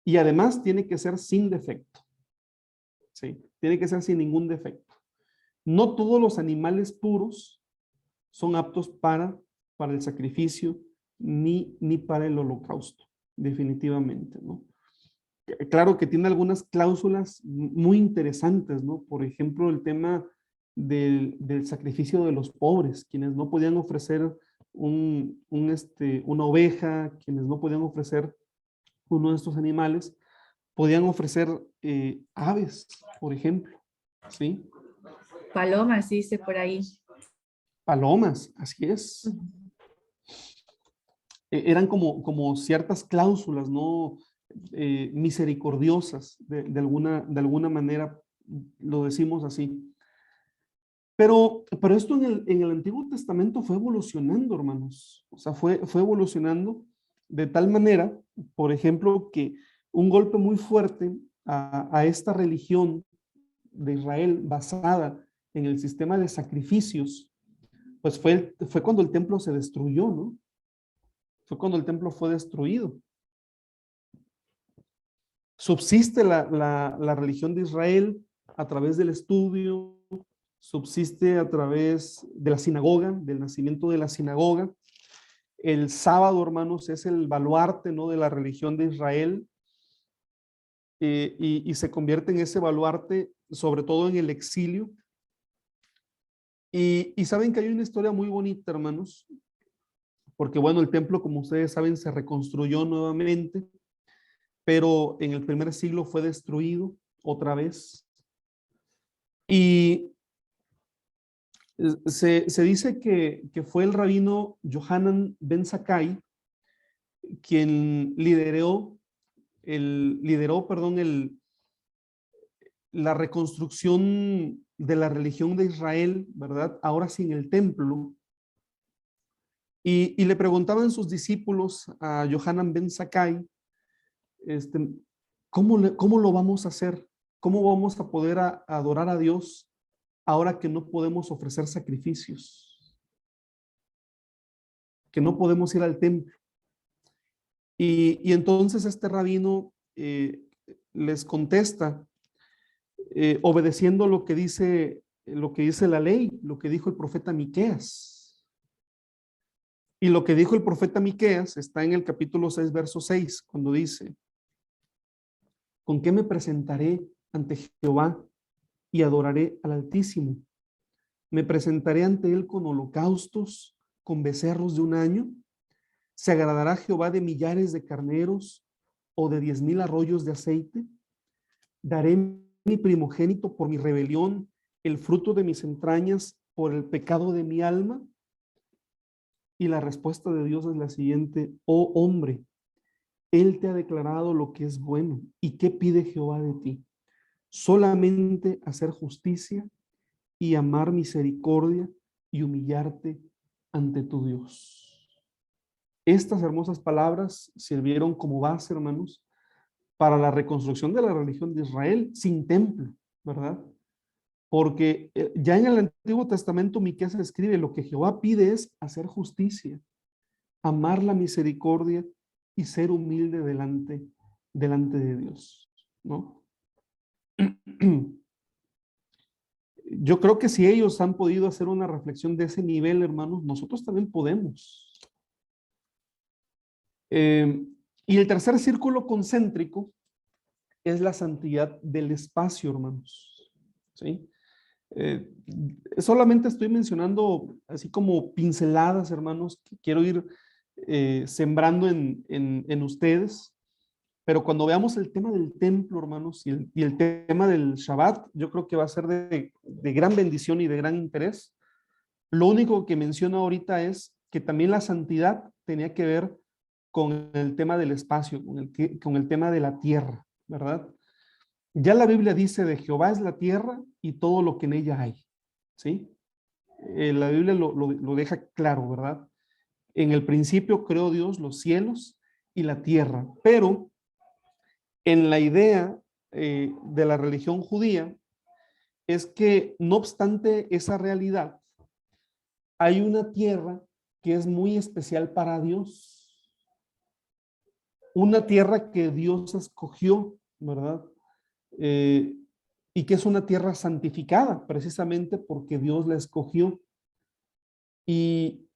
Y además tiene que ser sin defecto, ¿sí? Tiene que ser sin ningún defecto. No todos los animales puros son aptos para el sacrificio ni para el holocausto, definitivamente, ¿no? Claro que tiene algunas cláusulas muy interesantes, ¿no? Por ejemplo, el tema del sacrificio de los pobres, quienes no podían ofrecer una oveja, quienes no podían ofrecer uno de estos animales, podían ofrecer aves, por ejemplo, ¿sí? Palomas, dice por ahí. Palomas, así es. Eran como ciertas cláusulas, ¿no? Misericordiosas, de alguna manera, lo decimos así. Pero esto en el Antiguo Testamento fue evolucionando, hermanos. O sea, fue evolucionando de tal manera, por ejemplo, que un golpe muy fuerte a esta religión de Israel basada en el sistema de sacrificios, pues fue cuando el templo se destruyó, ¿no? Fue cuando el templo fue destruido. Subsiste la religión de Israel a través del estudio, subsiste a través de la sinagoga, del nacimiento de la sinagoga. El sábado, hermanos, es el baluarte, ¿no?, de la religión de Israel, y se convierte en ese baluarte, sobre todo en el exilio. Y saben que hay una historia muy bonita, hermanos, porque bueno, el templo, como ustedes saben, se reconstruyó nuevamente, pero en el primer siglo fue destruido otra vez. Y se dice que fue el rabino Yohanan ben Zakkai quien la reconstrucción de la religión de Israel, ¿verdad? Ahora sin el templo. Y le preguntaban sus discípulos a Yohanan ben Zakkai, ¿cómo lo vamos a hacer? ¿Cómo vamos a poder adorar a Dios ahora que no podemos ofrecer sacrificios? Que no podemos ir al templo. Y entonces este rabino les contesta, obedeciendo lo que dice la ley, lo que dijo el profeta Miqueas. Y lo que dijo el profeta Miqueas está en el capítulo 6, verso 6, cuando dice: ¿con qué me presentaré ante Jehová y adoraré al Altísimo? ¿Me presentaré ante él con holocaustos, con becerros de un año? ¿Se agradará Jehová de millares de carneros o de 10,000 arroyos de aceite? ¿Daré mi primogénito por mi rebelión, el fruto de mis entrañas por el pecado de mi alma? Y la respuesta de Dios es la siguiente: oh hombre, él te ha declarado lo que es bueno. ¿Y qué pide Jehová de ti? Solamente hacer justicia y amar misericordia y humillarte ante tu Dios. Estas hermosas palabras sirvieron como base, hermanos, para la reconstrucción de la religión de Israel sin templo, ¿verdad? Porque ya en el Antiguo Testamento Miqueas escribe, lo que Jehová pide es hacer justicia, amar la misericordia y ser humilde delante de Dios, ¿no? Yo creo que si ellos han podido hacer una reflexión de ese nivel, hermanos, nosotros también podemos. Y el tercer círculo concéntrico es la santidad del espacio, hermanos, ¿sí? Solamente estoy mencionando así como pinceladas, hermanos, que quiero ir sembrando en ustedes, pero cuando veamos el tema del templo, hermanos, y el tema del Shabbat, yo creo que va a ser de gran bendición y de gran interés. Lo único que menciono ahorita es que también la santidad tenía que ver con el tema del espacio, con el tema de la tierra, ¿verdad? Ya la Biblia dice de Jehová es la tierra y todo lo que en ella hay, ¿sí? La Biblia lo deja claro, ¿verdad? En el principio creó Dios los cielos y la tierra, pero en la idea de la religión judía es que no obstante esa realidad, hay una tierra que es muy especial para Dios, una tierra que Dios escogió, ¿verdad? Y que es una tierra santificada, precisamente porque Dios la escogió. Y,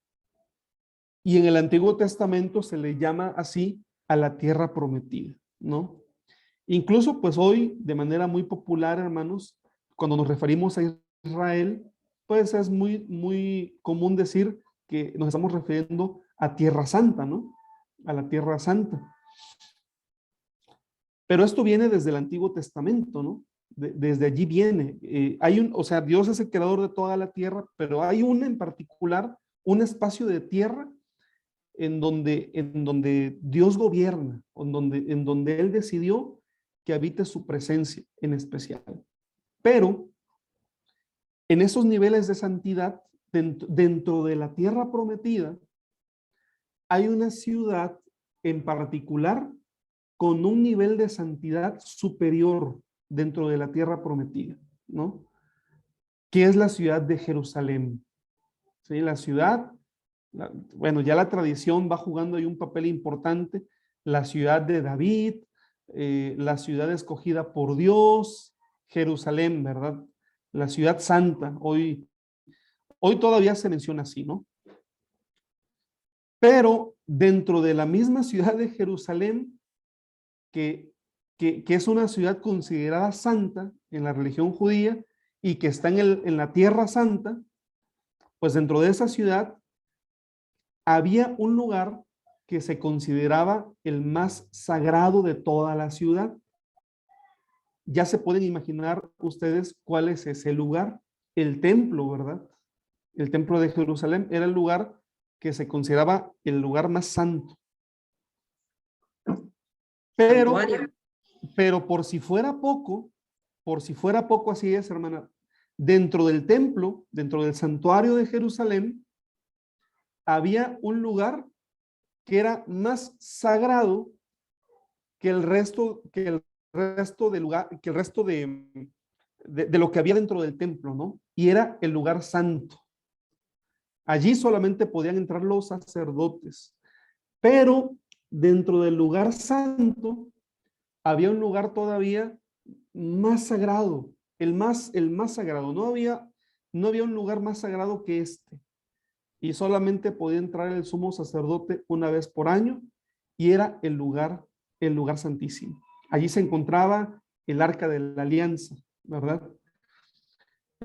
y en el Antiguo Testamento se le llama así a la tierra prometida, ¿no? Incluso pues hoy, de manera muy popular, hermanos, cuando nos referimos a Israel, pues es muy común decir que nos estamos refiriendo a Tierra Santa, ¿no? A la Tierra Santa. Pero esto viene desde el Antiguo Testamento, ¿no? Desde allí viene. O sea, Dios es el creador de toda la tierra, pero hay una en particular, un espacio de tierra en donde Dios gobierna, en donde Él decidió que habite su presencia en especial. Pero en esos niveles de santidad, dentro de la tierra prometida, hay una ciudad en particular con un nivel de santidad superior dentro de la tierra prometida, ¿no? Que es la ciudad de Jerusalén. ¿Sí? La ciudad, bueno, ya la tradición va jugando ahí un papel importante, la ciudad de David, la ciudad escogida por Dios, Jerusalén, ¿verdad? La ciudad santa, hoy todavía se menciona así, ¿no? Pero dentro de la misma ciudad de Jerusalén, que es una ciudad considerada santa en la religión judía y que está en la tierra santa, pues dentro de esa ciudad había un lugar que se consideraba el más sagrado de toda la ciudad. Ya se pueden imaginar ustedes cuál es ese lugar, el templo, ¿verdad? El templo de Jerusalén era el lugar que se consideraba el lugar más santo. Pero, pero por si fuera poco, así es, hermana, dentro del templo, dentro del santuario de Jerusalén, había un lugar que era más sagrado que el resto del lugar, que el resto de lo que había dentro del templo, ¿no? Y era el lugar santo. Allí solamente podían entrar los sacerdotes, pero dentro del lugar santo había un lugar todavía más sagrado, el más sagrado. No había un lugar más sagrado que este. Y solamente podía entrar el sumo sacerdote una vez por año y era el lugar santísimo. Allí se encontraba el arca de la alianza, ¿verdad?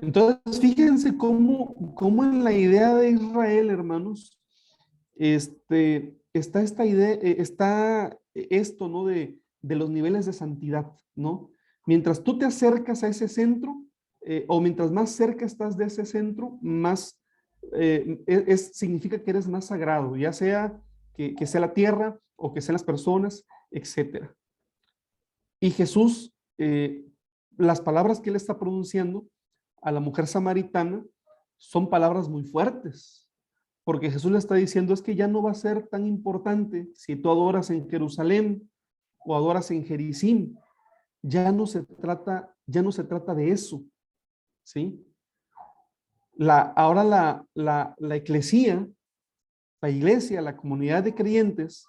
Entonces, fíjense cómo en la idea de Israel, hermanos, está esta idea, está esto, ¿no? De los niveles de santidad, ¿no? Mientras tú te acercas a ese centro, o mientras más cerca estás de ese centro, más significa que eres más sagrado, ya sea que sea la tierra o que sean las personas, etcétera. Y Jesús, las palabras que él está pronunciando a la mujer samaritana son palabras muy fuertes, porque Jesús le está diciendo es que ya no va a ser tan importante si tú adoras en Jerusalén o adoras en Gerizim. Ya no se trata ya no se trata de eso, ¿sí? Ahora la eclesía, la iglesia, la comunidad de creyentes,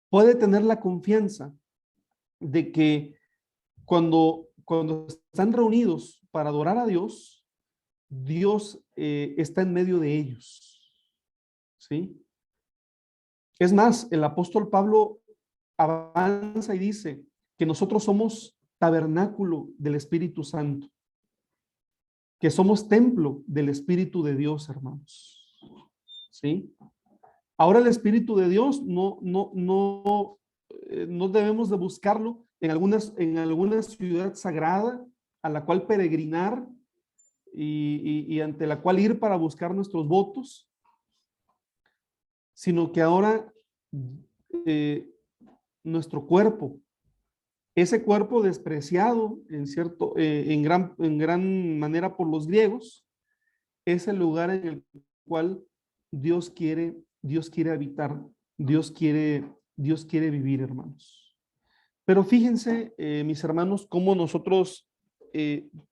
puede tener la confianza de que cuando están reunidos para adorar a Dios, Dios está en medio de ellos, ¿sí? Es más, el apóstol Pablo avanza y dice que nosotros somos tabernáculo del Espíritu Santo, que somos templo del Espíritu de Dios, hermanos, ¿sí? Ahora el Espíritu de Dios no debemos de buscarlo en alguna ciudad sagrada a la cual peregrinar y ante la cual ir para buscar nuestros votos, sino que ahora eh, nuestro cuerpo, ese cuerpo despreciado en gran manera por los griegos, es el lugar en el cual Dios quiere habitar, Dios quiere vivir, hermanos. Pero fíjense, mis hermanos, cómo nosotros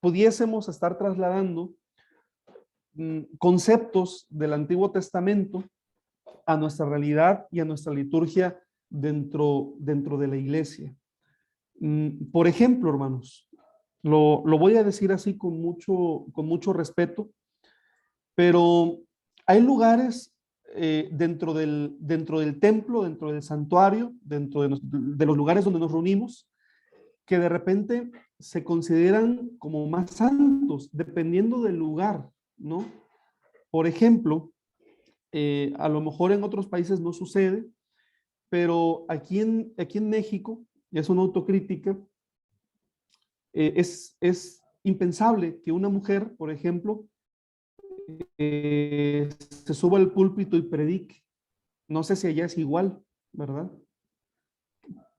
pudiésemos estar trasladando conceptos del Antiguo Testamento a nuestra realidad y a nuestra liturgia dentro de la iglesia. Por ejemplo, hermanos, lo voy a decir así con mucho respeto, pero hay lugares dentro del templo, dentro del santuario, dentro de los lugares donde nos reunimos, que de repente se consideran como más santos, dependiendo del lugar, ¿no? Por ejemplo, a lo mejor en otros países no sucede, pero aquí en México, es una autocrítica, es impensable que una mujer, por ejemplo, se suba al púlpito y predique. No sé si allá es igual, ¿verdad?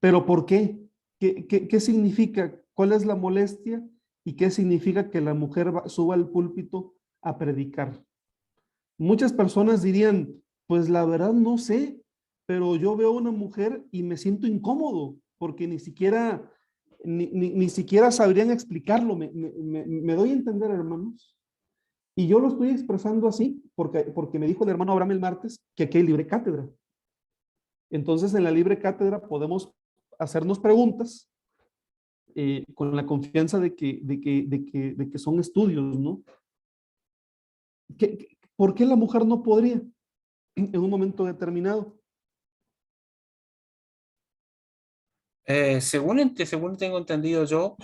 Pero ¿por qué? ¿Qué significa? ¿Cuál es la molestia? ¿Y qué significa que la mujer suba al púlpito a predicar? Muchas personas dirían, pues la verdad no sé, pero yo veo a una mujer y me siento incómodo, porque ni siquiera sabrían explicarlo. Me doy a entender, hermanos. Y yo lo estoy expresando así, porque me dijo el hermano Abraham el martes que aquí hay libre cátedra. Entonces, en la libre cátedra podemos hacernos preguntas con la confianza de que son estudios, ¿no? ¿Por qué la mujer no podría en un momento determinado? Según tengo entendido yo,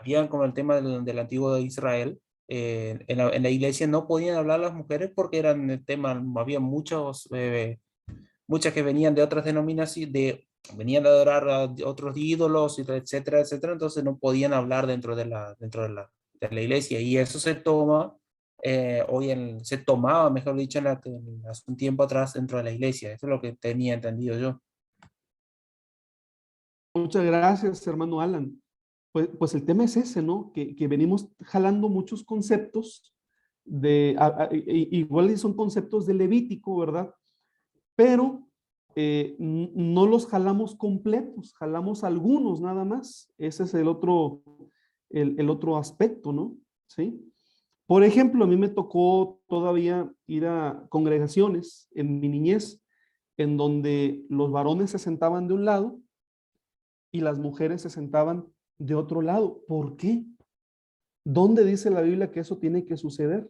había como el tema del antiguo de Israel, en la iglesia no podían hablar las mujeres porque eran el tema, había muchas que venían de otras denominaciones, venían de adorar a otros ídolos, etcétera, etcétera, entonces no podían hablar dentro de la iglesia, y eso se tomaba, mejor dicho, hace un tiempo atrás dentro de la iglesia. Eso es lo que tenía entendido yo. Muchas gracias, hermano Alan. Pues el tema es ese, ¿no? Que venimos jalando muchos conceptos igual son conceptos de Levítico, ¿verdad? Pero no los jalamos completos, jalamos algunos nada más. Ese es el otro aspecto, ¿no? ¿Sí? Por ejemplo, a mí me tocó todavía ir a congregaciones en mi niñez, en donde los varones se sentaban de un lado y las mujeres se sentaban de otro lado. ¿Por qué? ¿Dónde dice la Biblia que eso tiene que suceder?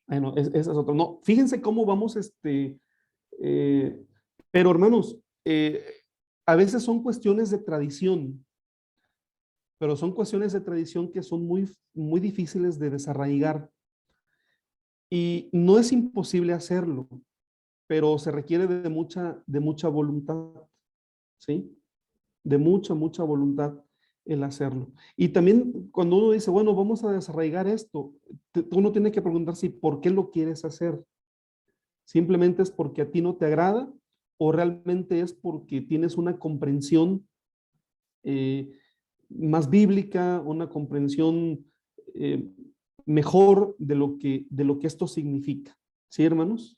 Bueno, esa es otra. No, fíjense cómo vamos, eh, pero hermanos, a veces son cuestiones de tradición, pero son cuestiones de tradición que son muy difíciles de desarraigar. Y no es imposible hacerlo, pero se requiere de mucha voluntad, ¿sí? De mucha voluntad el hacerlo. Y también cuando uno dice, bueno, vamos a desarraigar esto, uno tiene que preguntarse por qué lo quieres hacer. ¿Simplemente es porque a ti no te agrada o realmente es porque tienes una comprensión eh, más bíblica, una comprensión eh, mejor de lo que esto significa? ¿Sí, hermanos?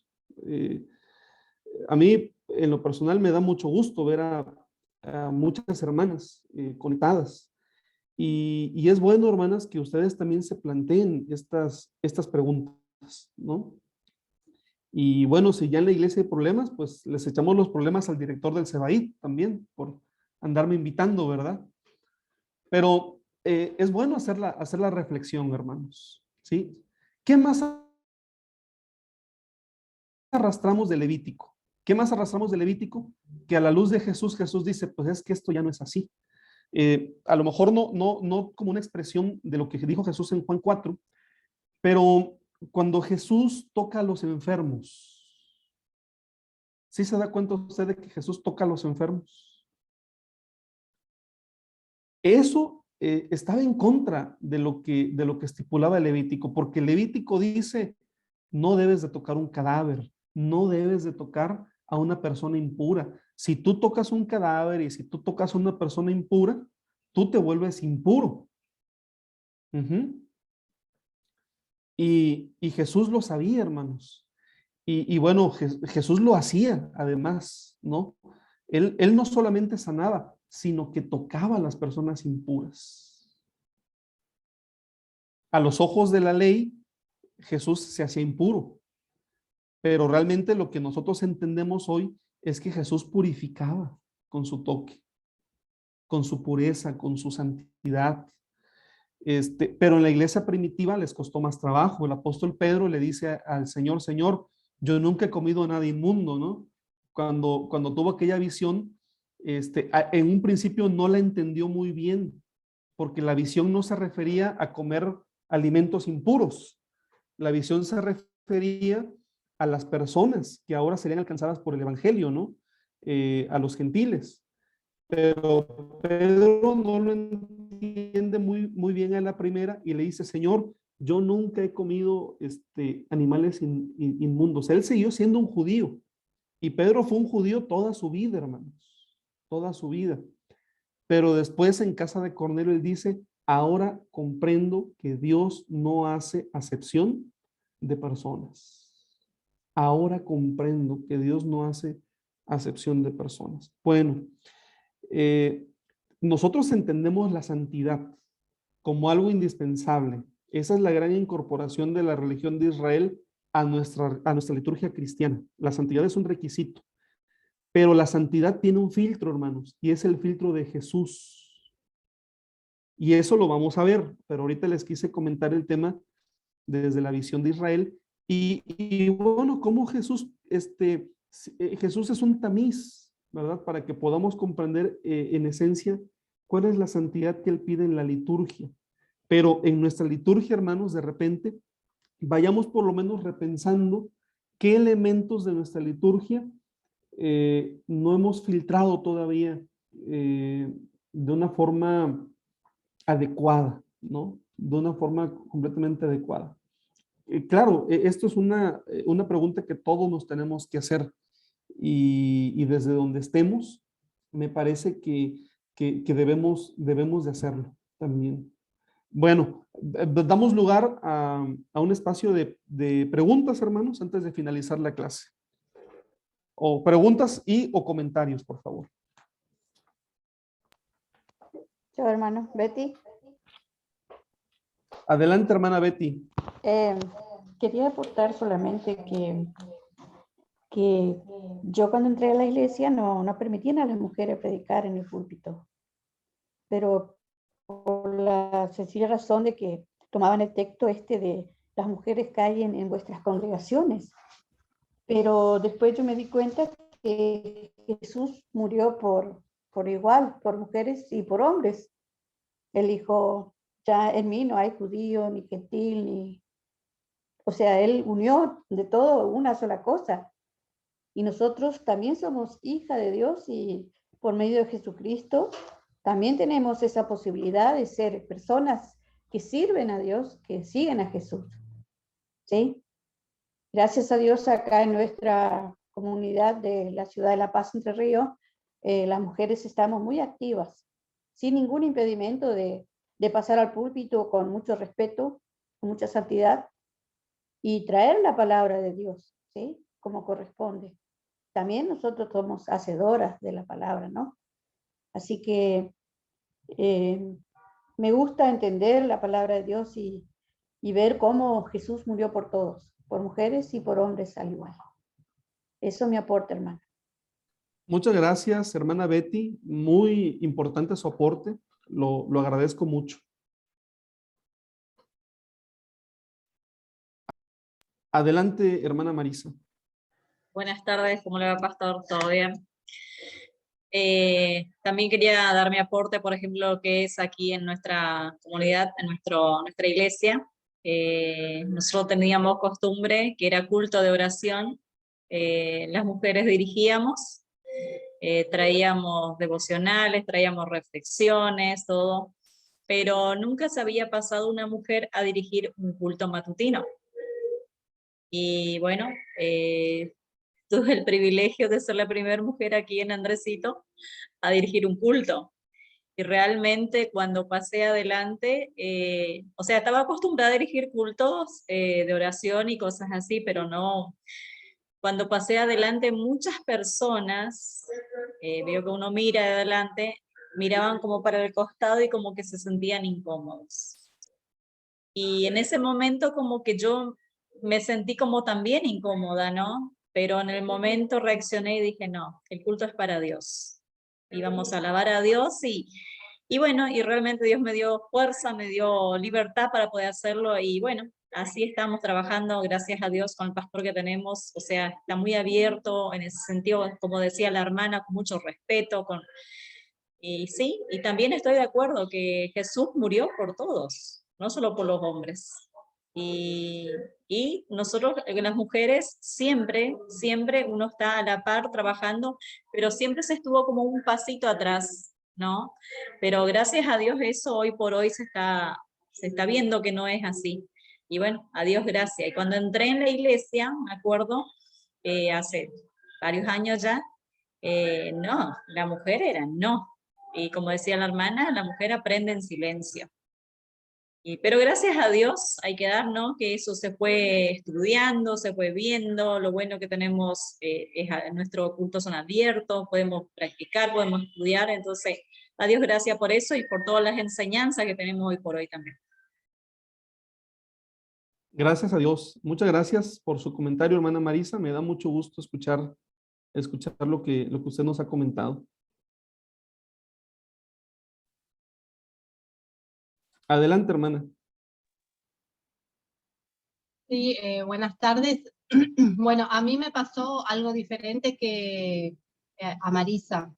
A mí en lo personal me da mucho gusto ver a muchas hermanas conectadas. Y es bueno, hermanas, que ustedes también se planteen estas preguntas, ¿no? Y bueno, si ya en la iglesia hay problemas, pues les echamos los problemas al director del CEBAIT también, por andarme invitando, ¿verdad? Pero es bueno hacer la reflexión, hermanos, ¿sí? ¿Qué más arrastramos de Levítico? ¿Qué más arrastramos de Levítico? Que a la luz de Jesús, Jesús dice, pues es que esto ya no es así. A lo mejor no como una expresión de lo que dijo Jesús en Juan 4, pero cuando Jesús toca a los enfermos, ¿sí se da cuenta usted de que Jesús toca a los enfermos? Eso estaba en contra de lo que estipulaba el Levítico, porque el Levítico dice, no debes de tocar un cadáver, no debes de tocar a una persona impura. Si tú tocas un cadáver y si tú tocas a una persona impura, tú te vuelves impuro. Uh-huh. Y Jesús lo sabía, hermanos. Y bueno, Jesús lo hacía, además, ¿no? Él no solamente sanaba, sino que tocaba a las personas impuras. A los ojos de la ley, Jesús se hacía impuro, pero realmente lo que nosotros entendemos hoy es que Jesús purificaba con su toque, con su pureza, con su santidad. Pero en la iglesia primitiva les costó más trabajo. El apóstol Pedro le dice al Señor, Señor, yo nunca he comido nada inmundo, ¿no? Cuando tuvo aquella visión, en un principio no la entendió muy bien, porque la visión no se refería a comer alimentos impuros. La visión se refería a las personas que ahora serían alcanzadas por el evangelio, ¿no? A los gentiles. Pero Pedro no lo entiende muy bien a la primera y le dice, Señor, yo nunca he comido animales inmundos. Él siguió siendo un judío y Pedro fue un judío toda su vida, hermanos, toda su vida. Pero después en casa de Cornelio él dice, ahora comprendo que Dios no hace acepción de personas. Ahora comprendo que Dios no hace acepción de personas. Bueno, eh, nosotros entendemos la santidad como algo indispensable. Esa es la gran incorporación de la religión de Israel a nuestra liturgia cristiana. La santidad es un requisito, pero la santidad tiene un filtro, hermanos, y es el filtro de Jesús. Y eso lo vamos a ver, pero ahorita les quise comentar el tema desde la visión de Israel. Y bueno, cómo Jesús es un tamiz, ¿verdad? Para que podamos comprender en esencia cuál es la santidad que Él pide en la liturgia. Pero en nuestra liturgia, hermanos, de repente, vayamos por lo menos repensando qué elementos de nuestra liturgia no hemos filtrado todavía de una forma adecuada, ¿no? De una forma completamente adecuada. Claro, esto es una pregunta que todos nos tenemos que hacer y desde donde estemos, me parece que debemos de hacerlo también. Bueno, damos lugar a un espacio de preguntas, hermanos, antes de finalizar la clase. O preguntas o comentarios, por favor. Yo, hermano, Betty. Adelante, hermana Betty. Quería aportar solamente que yo cuando entré a la iglesia no permitían a las mujeres predicar en el púlpito, pero por la sencilla razón de que tomaban el texto de las mujeres callen en vuestras congregaciones. Pero después yo me di cuenta que Jesús murió por igual, por mujeres y por hombres. Él dijo, ya en mí no hay judío, ni gentil, o sea, Él unió de todo una sola cosa. Y nosotros también somos hija de Dios y por medio de Jesucristo también tenemos esa posibilidad de ser personas que sirven a Dios, que siguen a Jesús. ¿Sí? Gracias a Dios acá en nuestra comunidad de la ciudad de La Paz, Entre Ríos, las mujeres estamos muy activas, sin ningún impedimento de pasar al púlpito con mucho respeto, con mucha santidad y traer la palabra de Dios, ¿sí? Como corresponde. también nosotros somos hacedoras de la palabra, ¿no? Así que me gusta entender la palabra de Dios y ver cómo Jesús murió por todos, por mujeres y por hombres al igual. Eso me aporta, hermano. Muchas gracias, hermana Betty. Muy importante su aporte. Lo agradezco mucho. Adelante, hermana Marisa. Buenas tardes, ¿cómo le va, pastor? ¿Todo bien? También quería dar mi aporte, por ejemplo, lo que es aquí en nuestra comunidad, en nuestra iglesia. Nosotros teníamos costumbre que era culto de oración. Las mujeres dirigíamos, traíamos devocionales, traíamos reflexiones, todo, pero nunca se había pasado una mujer a dirigir un culto matutino. Y bueno, tuve el privilegio de ser la primera mujer aquí en Andresito a dirigir un culto. Y realmente cuando pasé adelante, o sea, estaba acostumbrada a dirigir cultos de oración y cosas así, pero no. Cuando pasé adelante, muchas personas, veo que uno mira adelante, miraban como para el costado y como que se sentían incómodos. Y en ese momento como que yo me sentí como también incómoda, ¿no? Pero en el momento reaccioné y dije, no, el culto es para Dios. Y vamos a alabar a Dios y bueno, y realmente Dios me dio fuerza, me dio libertad para poder hacerlo y bueno, así estamos trabajando, gracias a Dios, con el pastor que tenemos, o sea, está muy abierto en ese sentido, como decía la hermana, con mucho respeto, y sí, y también estoy de acuerdo que Jesús murió por todos, no solo por los hombres. Y nosotros, las mujeres, siempre, siempre uno está a la par trabajando, pero siempre se estuvo como un pasito atrás, ¿no? Pero gracias a Dios eso hoy por hoy se está viendo que no es así. Y bueno, a Dios gracias. Y cuando entré en la iglesia, me acuerdo, hace varios años ya, no, la mujer era no. Y como decía la hermana, la mujer aprende en silencio. Pero gracias a Dios hay que dar, ¿no? Que eso se fue estudiando, se fue viendo, lo bueno que tenemos nuestros cultos son abiertos, podemos practicar, podemos estudiar, entonces a Dios gracias por eso y por todas las enseñanzas que tenemos hoy por hoy también. Gracias a Dios. Muchas gracias por su comentario, hermana Marisa. Me da mucho gusto escuchar lo que usted nos ha comentado. Adelante, hermana. Sí, buenas tardes. Bueno, a mí me pasó algo diferente que a Marisa.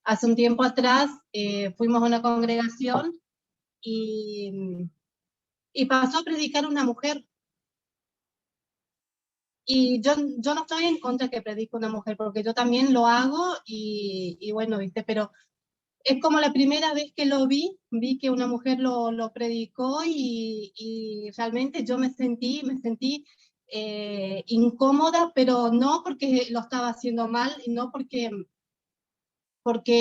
Hace un tiempo atrás fuimos a una congregación y pasó a predicar una mujer. Y yo no estoy en contra que predique una mujer, porque yo también lo hago y bueno, ¿viste? Pero es como la primera vez que lo vi que una mujer lo predicó y realmente yo me sentí incómoda, pero no porque lo estaba haciendo mal, no porque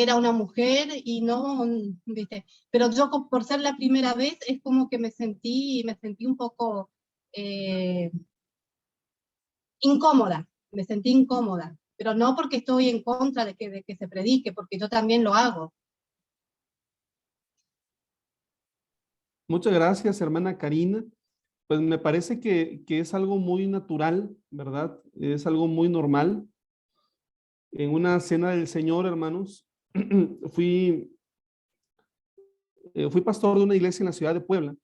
era una mujer y no, ¿viste? Pero yo por ser la primera vez es como que me sentí un poco incómoda, me sentí incómoda, pero no porque estoy en contra de que se predique, porque yo también lo hago. Muchas gracias, hermana Karina. Pues me parece que es algo muy natural, ¿verdad? Es algo muy normal. En una cena del Señor, hermanos, fui pastor de una iglesia en la ciudad de Puebla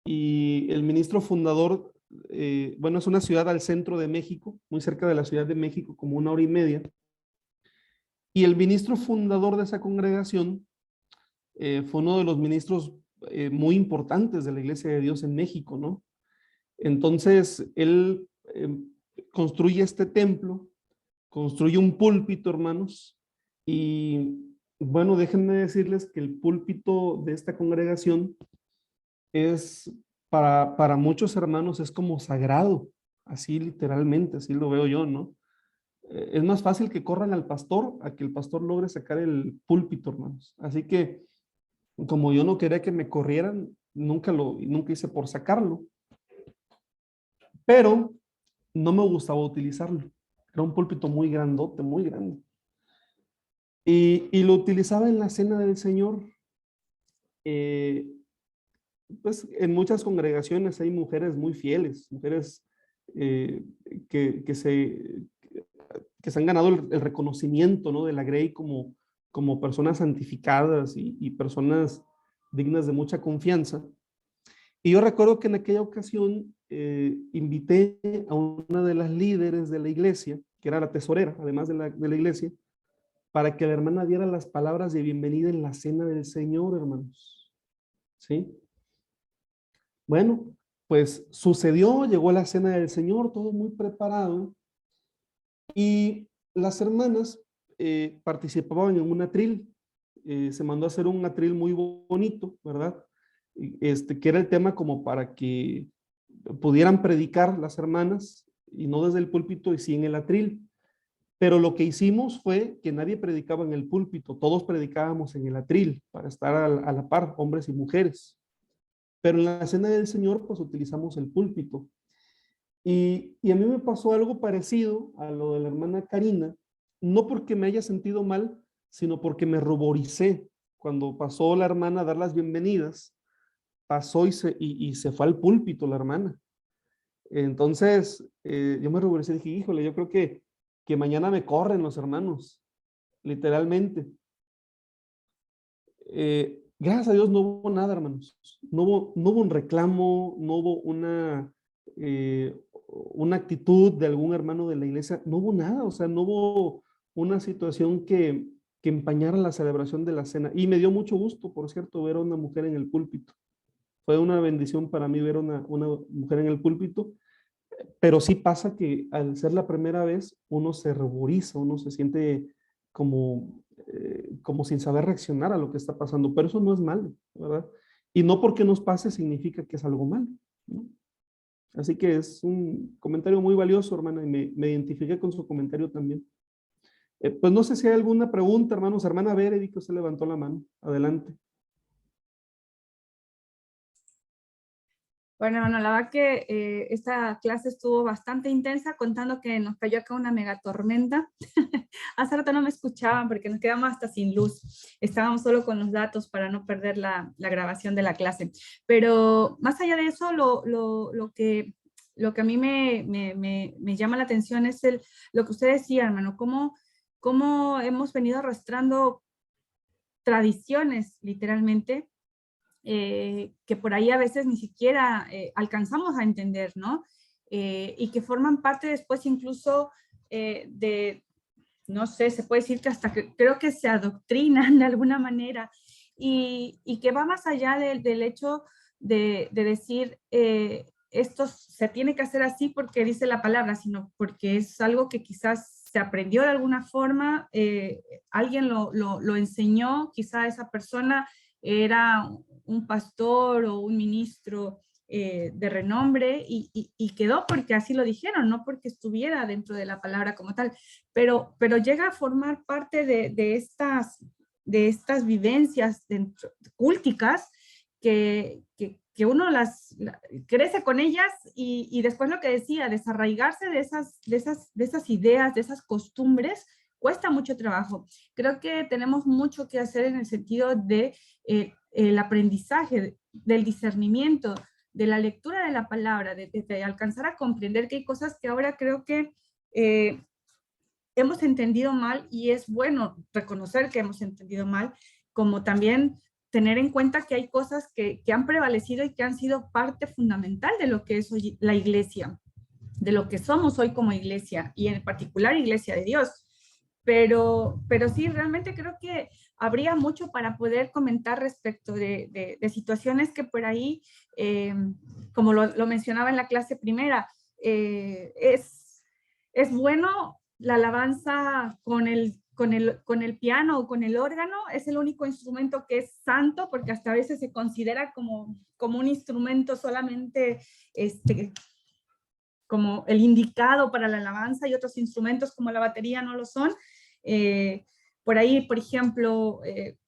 y el ministro fundador, bueno, es una ciudad al centro de México, muy cerca de la Ciudad de México, como 1 hora y media. Y el ministro fundador de esa congregación fue uno de los ministros muy importantes de la Iglesia de Dios en México, ¿no? Entonces, él construye este templo, construye un púlpito, hermanos, y bueno, déjenme decirles que el púlpito de esta congregación es, para muchos hermanos, es como sagrado, así literalmente, así lo veo yo, ¿no? Es más fácil que corran al pastor a que el pastor logre sacar el púlpito, hermanos. Así que, como yo no quería que me corrieran, nunca hice por sacarlo. Pero no me gustaba utilizarlo. Era un púlpito muy grandote, muy grande. Y lo utilizaba en la cena del Señor. Pues en muchas congregaciones hay mujeres muy fieles, mujeres eh, que se han ganado el reconocimiento, ¿no?, de la Grey como personas santificadas y personas dignas de mucha confianza. Y yo recuerdo que en aquella ocasión invité a una de las líderes de la iglesia, que era la tesorera, además de la iglesia, para que la hermana diera las palabras de bienvenida en la cena del Señor, hermanos. ¿Sí? Bueno, pues sucedió, llegó la cena del Señor, todo muy preparado, y las hermanas participaban en un atril. Se mandó a hacer un atril muy bonito, ¿verdad? Que era el tema como para que pudieran predicar las hermanas, y no desde el púlpito, y sí en el atril. Pero lo que hicimos fue que nadie predicaba en el púlpito, todos predicábamos en el atril, para estar a la par, hombres y mujeres. Pero en la cena del Señor, pues utilizamos el púlpito. Y a mí me pasó algo parecido a lo de la hermana Karina, no porque me haya sentido mal, sino porque me ruboricé. Cuando pasó la hermana a dar las bienvenidas, pasó y se fue al púlpito la hermana. Entonces, yo me ruboricé y dije, híjole, yo creo que mañana me corren los hermanos, literalmente. Gracias a Dios no hubo nada, hermanos. No hubo un reclamo, no hubo una actitud de algún hermano de la iglesia, no hubo nada, o sea, no hubo una situación que empañara la celebración de la cena. Y me dio mucho gusto, por cierto, ver a una mujer en el púlpito. Fue una bendición para mí ver a una mujer en el púlpito, pero sí pasa que al ser la primera vez, uno se ruboriza, uno se siente como sin saber reaccionar a lo que está pasando, pero eso no es malo, ¿verdad? Y no porque nos pase significa que es algo malo, ¿no? Así que es un comentario muy valioso, hermana, y me identifiqué con su comentario también. Pues no sé si hay alguna pregunta, hermanos. Hermana Veredicto se levantó la mano. Adelante. Bueno, hermano, la verdad que esta clase estuvo bastante intensa, contando que nos cayó acá una mega tormenta. Hace rato no me escuchaban porque nos quedamos hasta sin luz. Estábamos solo con los datos para no perder la grabación de la clase. Pero más allá de eso, lo que a mí me llama la atención es lo que usted decía, hermano, cómo hemos venido arrastrando tradiciones, literalmente, que por ahí a veces ni siquiera alcanzamos a entender, ¿no? Y que forman parte después incluso no sé, se puede decir que hasta creo que se adoctrinan de alguna manera, y que va más allá del hecho de decir esto se tiene que hacer así porque dice la palabra, sino porque es algo que quizás se aprendió de alguna forma, alguien lo enseñó, quizá esa persona era un pastor o un ministro de renombre y quedó porque así lo dijeron, no porque estuviera dentro de la palabra como tal, pero llega a formar parte de estas vivencias cúlticas que uno crece con ellas y después lo que decía, desarraigarse de esas ideas, de esas costumbres, cuesta mucho trabajo. Creo que tenemos mucho que hacer en el sentido de el aprendizaje, del discernimiento, de la lectura de la palabra, de alcanzar a comprender que hay cosas que ahora creo que hemos entendido mal, y es bueno reconocer que hemos entendido mal, como también tener en cuenta que hay cosas que han prevalecido y que han sido parte fundamental de lo que es hoy la iglesia, de lo que somos hoy como iglesia, y en particular iglesia de Dios. Pero sí, realmente creo que habría mucho para poder comentar respecto de situaciones que por ahí, como lo mencionaba en la clase primera, es bueno la alabanza con el piano o con el órgano. Es el único instrumento que es santo, porque hasta a veces se considera como un instrumento solamente como el indicado para la alabanza, y otros instrumentos como la batería no lo son. Por ahí, por ejemplo,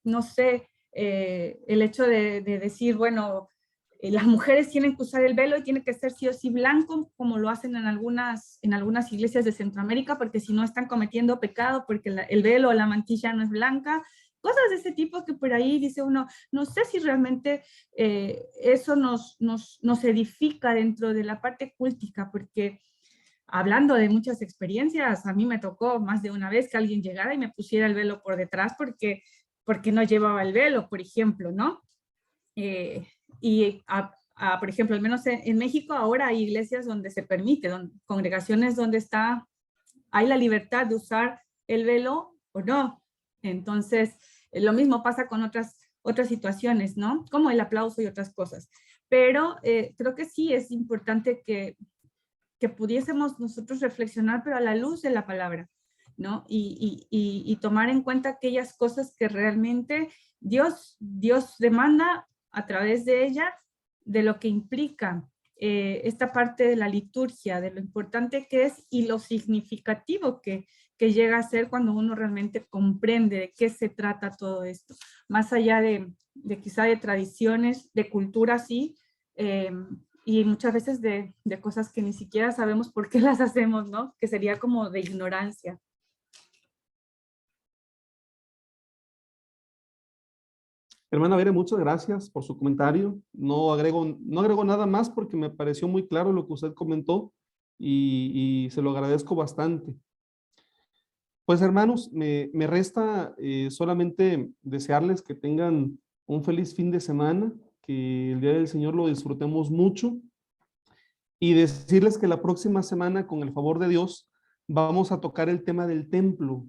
no sé, el hecho de decir, bueno, las mujeres tienen que usar el velo y tiene que ser sí o sí blanco, como lo hacen en algunas iglesias de Centroamérica, porque si no están cometiendo pecado, porque el velo o la mantilla no es blanca. Cosas de ese tipo que por ahí dice uno, no sé si realmente eso nos edifica dentro de la parte cultica, porque hablando de muchas experiencias, a mí me tocó más de una vez que alguien llegara y me pusiera el velo por detrás porque no llevaba el velo, por ejemplo, ¿no? Por ejemplo, al menos en México ahora hay iglesias donde se permite, congregaciones donde hay la libertad de usar el velo o no. Entonces, lo mismo pasa con otras situaciones, ¿no? Como el aplauso y otras cosas. Pero creo que sí es importante que pudiésemos nosotros reflexionar, pero a la luz de la palabra, ¿no? Y tomar en cuenta aquellas cosas que realmente Dios demanda a través de ella, de lo que implica esta parte de la liturgia, de lo importante que es y lo significativo que llega a ser cuando uno realmente comprende de qué se trata todo esto, más allá de quizá de tradiciones, de cultura, sí, y muchas veces de cosas que ni siquiera sabemos por qué las hacemos, ¿no? Que sería como de ignorancia. Hermana Bere, muchas gracias por su comentario. No agrego nada más porque me pareció muy claro lo que usted comentó y se lo agradezco bastante. Pues hermanos, me resta solamente desearles que tengan un feliz fin de semana, que el Día del Señor lo disfrutemos mucho y decirles que la próxima semana, con el favor de Dios, vamos a tocar el tema del templo.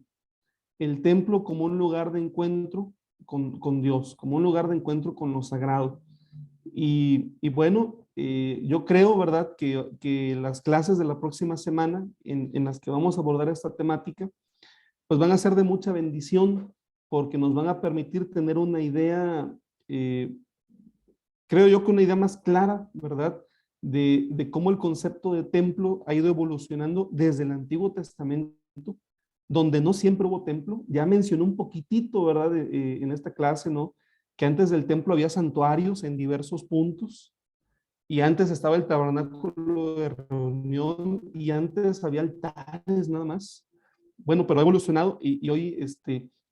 El templo como un lugar de encuentro con Dios, como un lugar de encuentro con lo sagrado. Y bueno, yo creo, ¿verdad?, que las clases de la próxima semana en las que vamos a abordar esta temática, pues van a ser de mucha bendición, porque nos van a permitir tener una idea, creo yo que una idea más clara, ¿verdad?, de cómo el concepto de templo ha ido evolucionando desde el Antiguo Testamento, donde no siempre hubo templo. Ya mencioné un poquitito, ¿verdad?, en esta clase, ¿no?, que antes del templo había santuarios en diversos puntos, y antes estaba el tabernáculo de reunión, y antes había altares nada más. Bueno, pero ha evolucionado, y hoy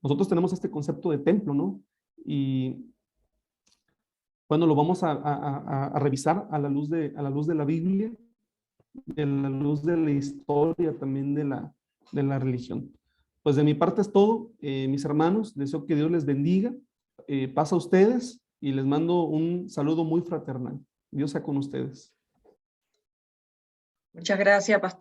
nosotros tenemos este concepto de templo, ¿no? Y bueno, lo vamos a revisar a la luz de la Biblia, a la luz de la historia también de la religión. Pues de mi parte es todo, mis hermanos. Deseo que Dios les bendiga. Paz a ustedes y les mando un saludo muy fraternal. Dios sea con ustedes. Muchas gracias, pastor.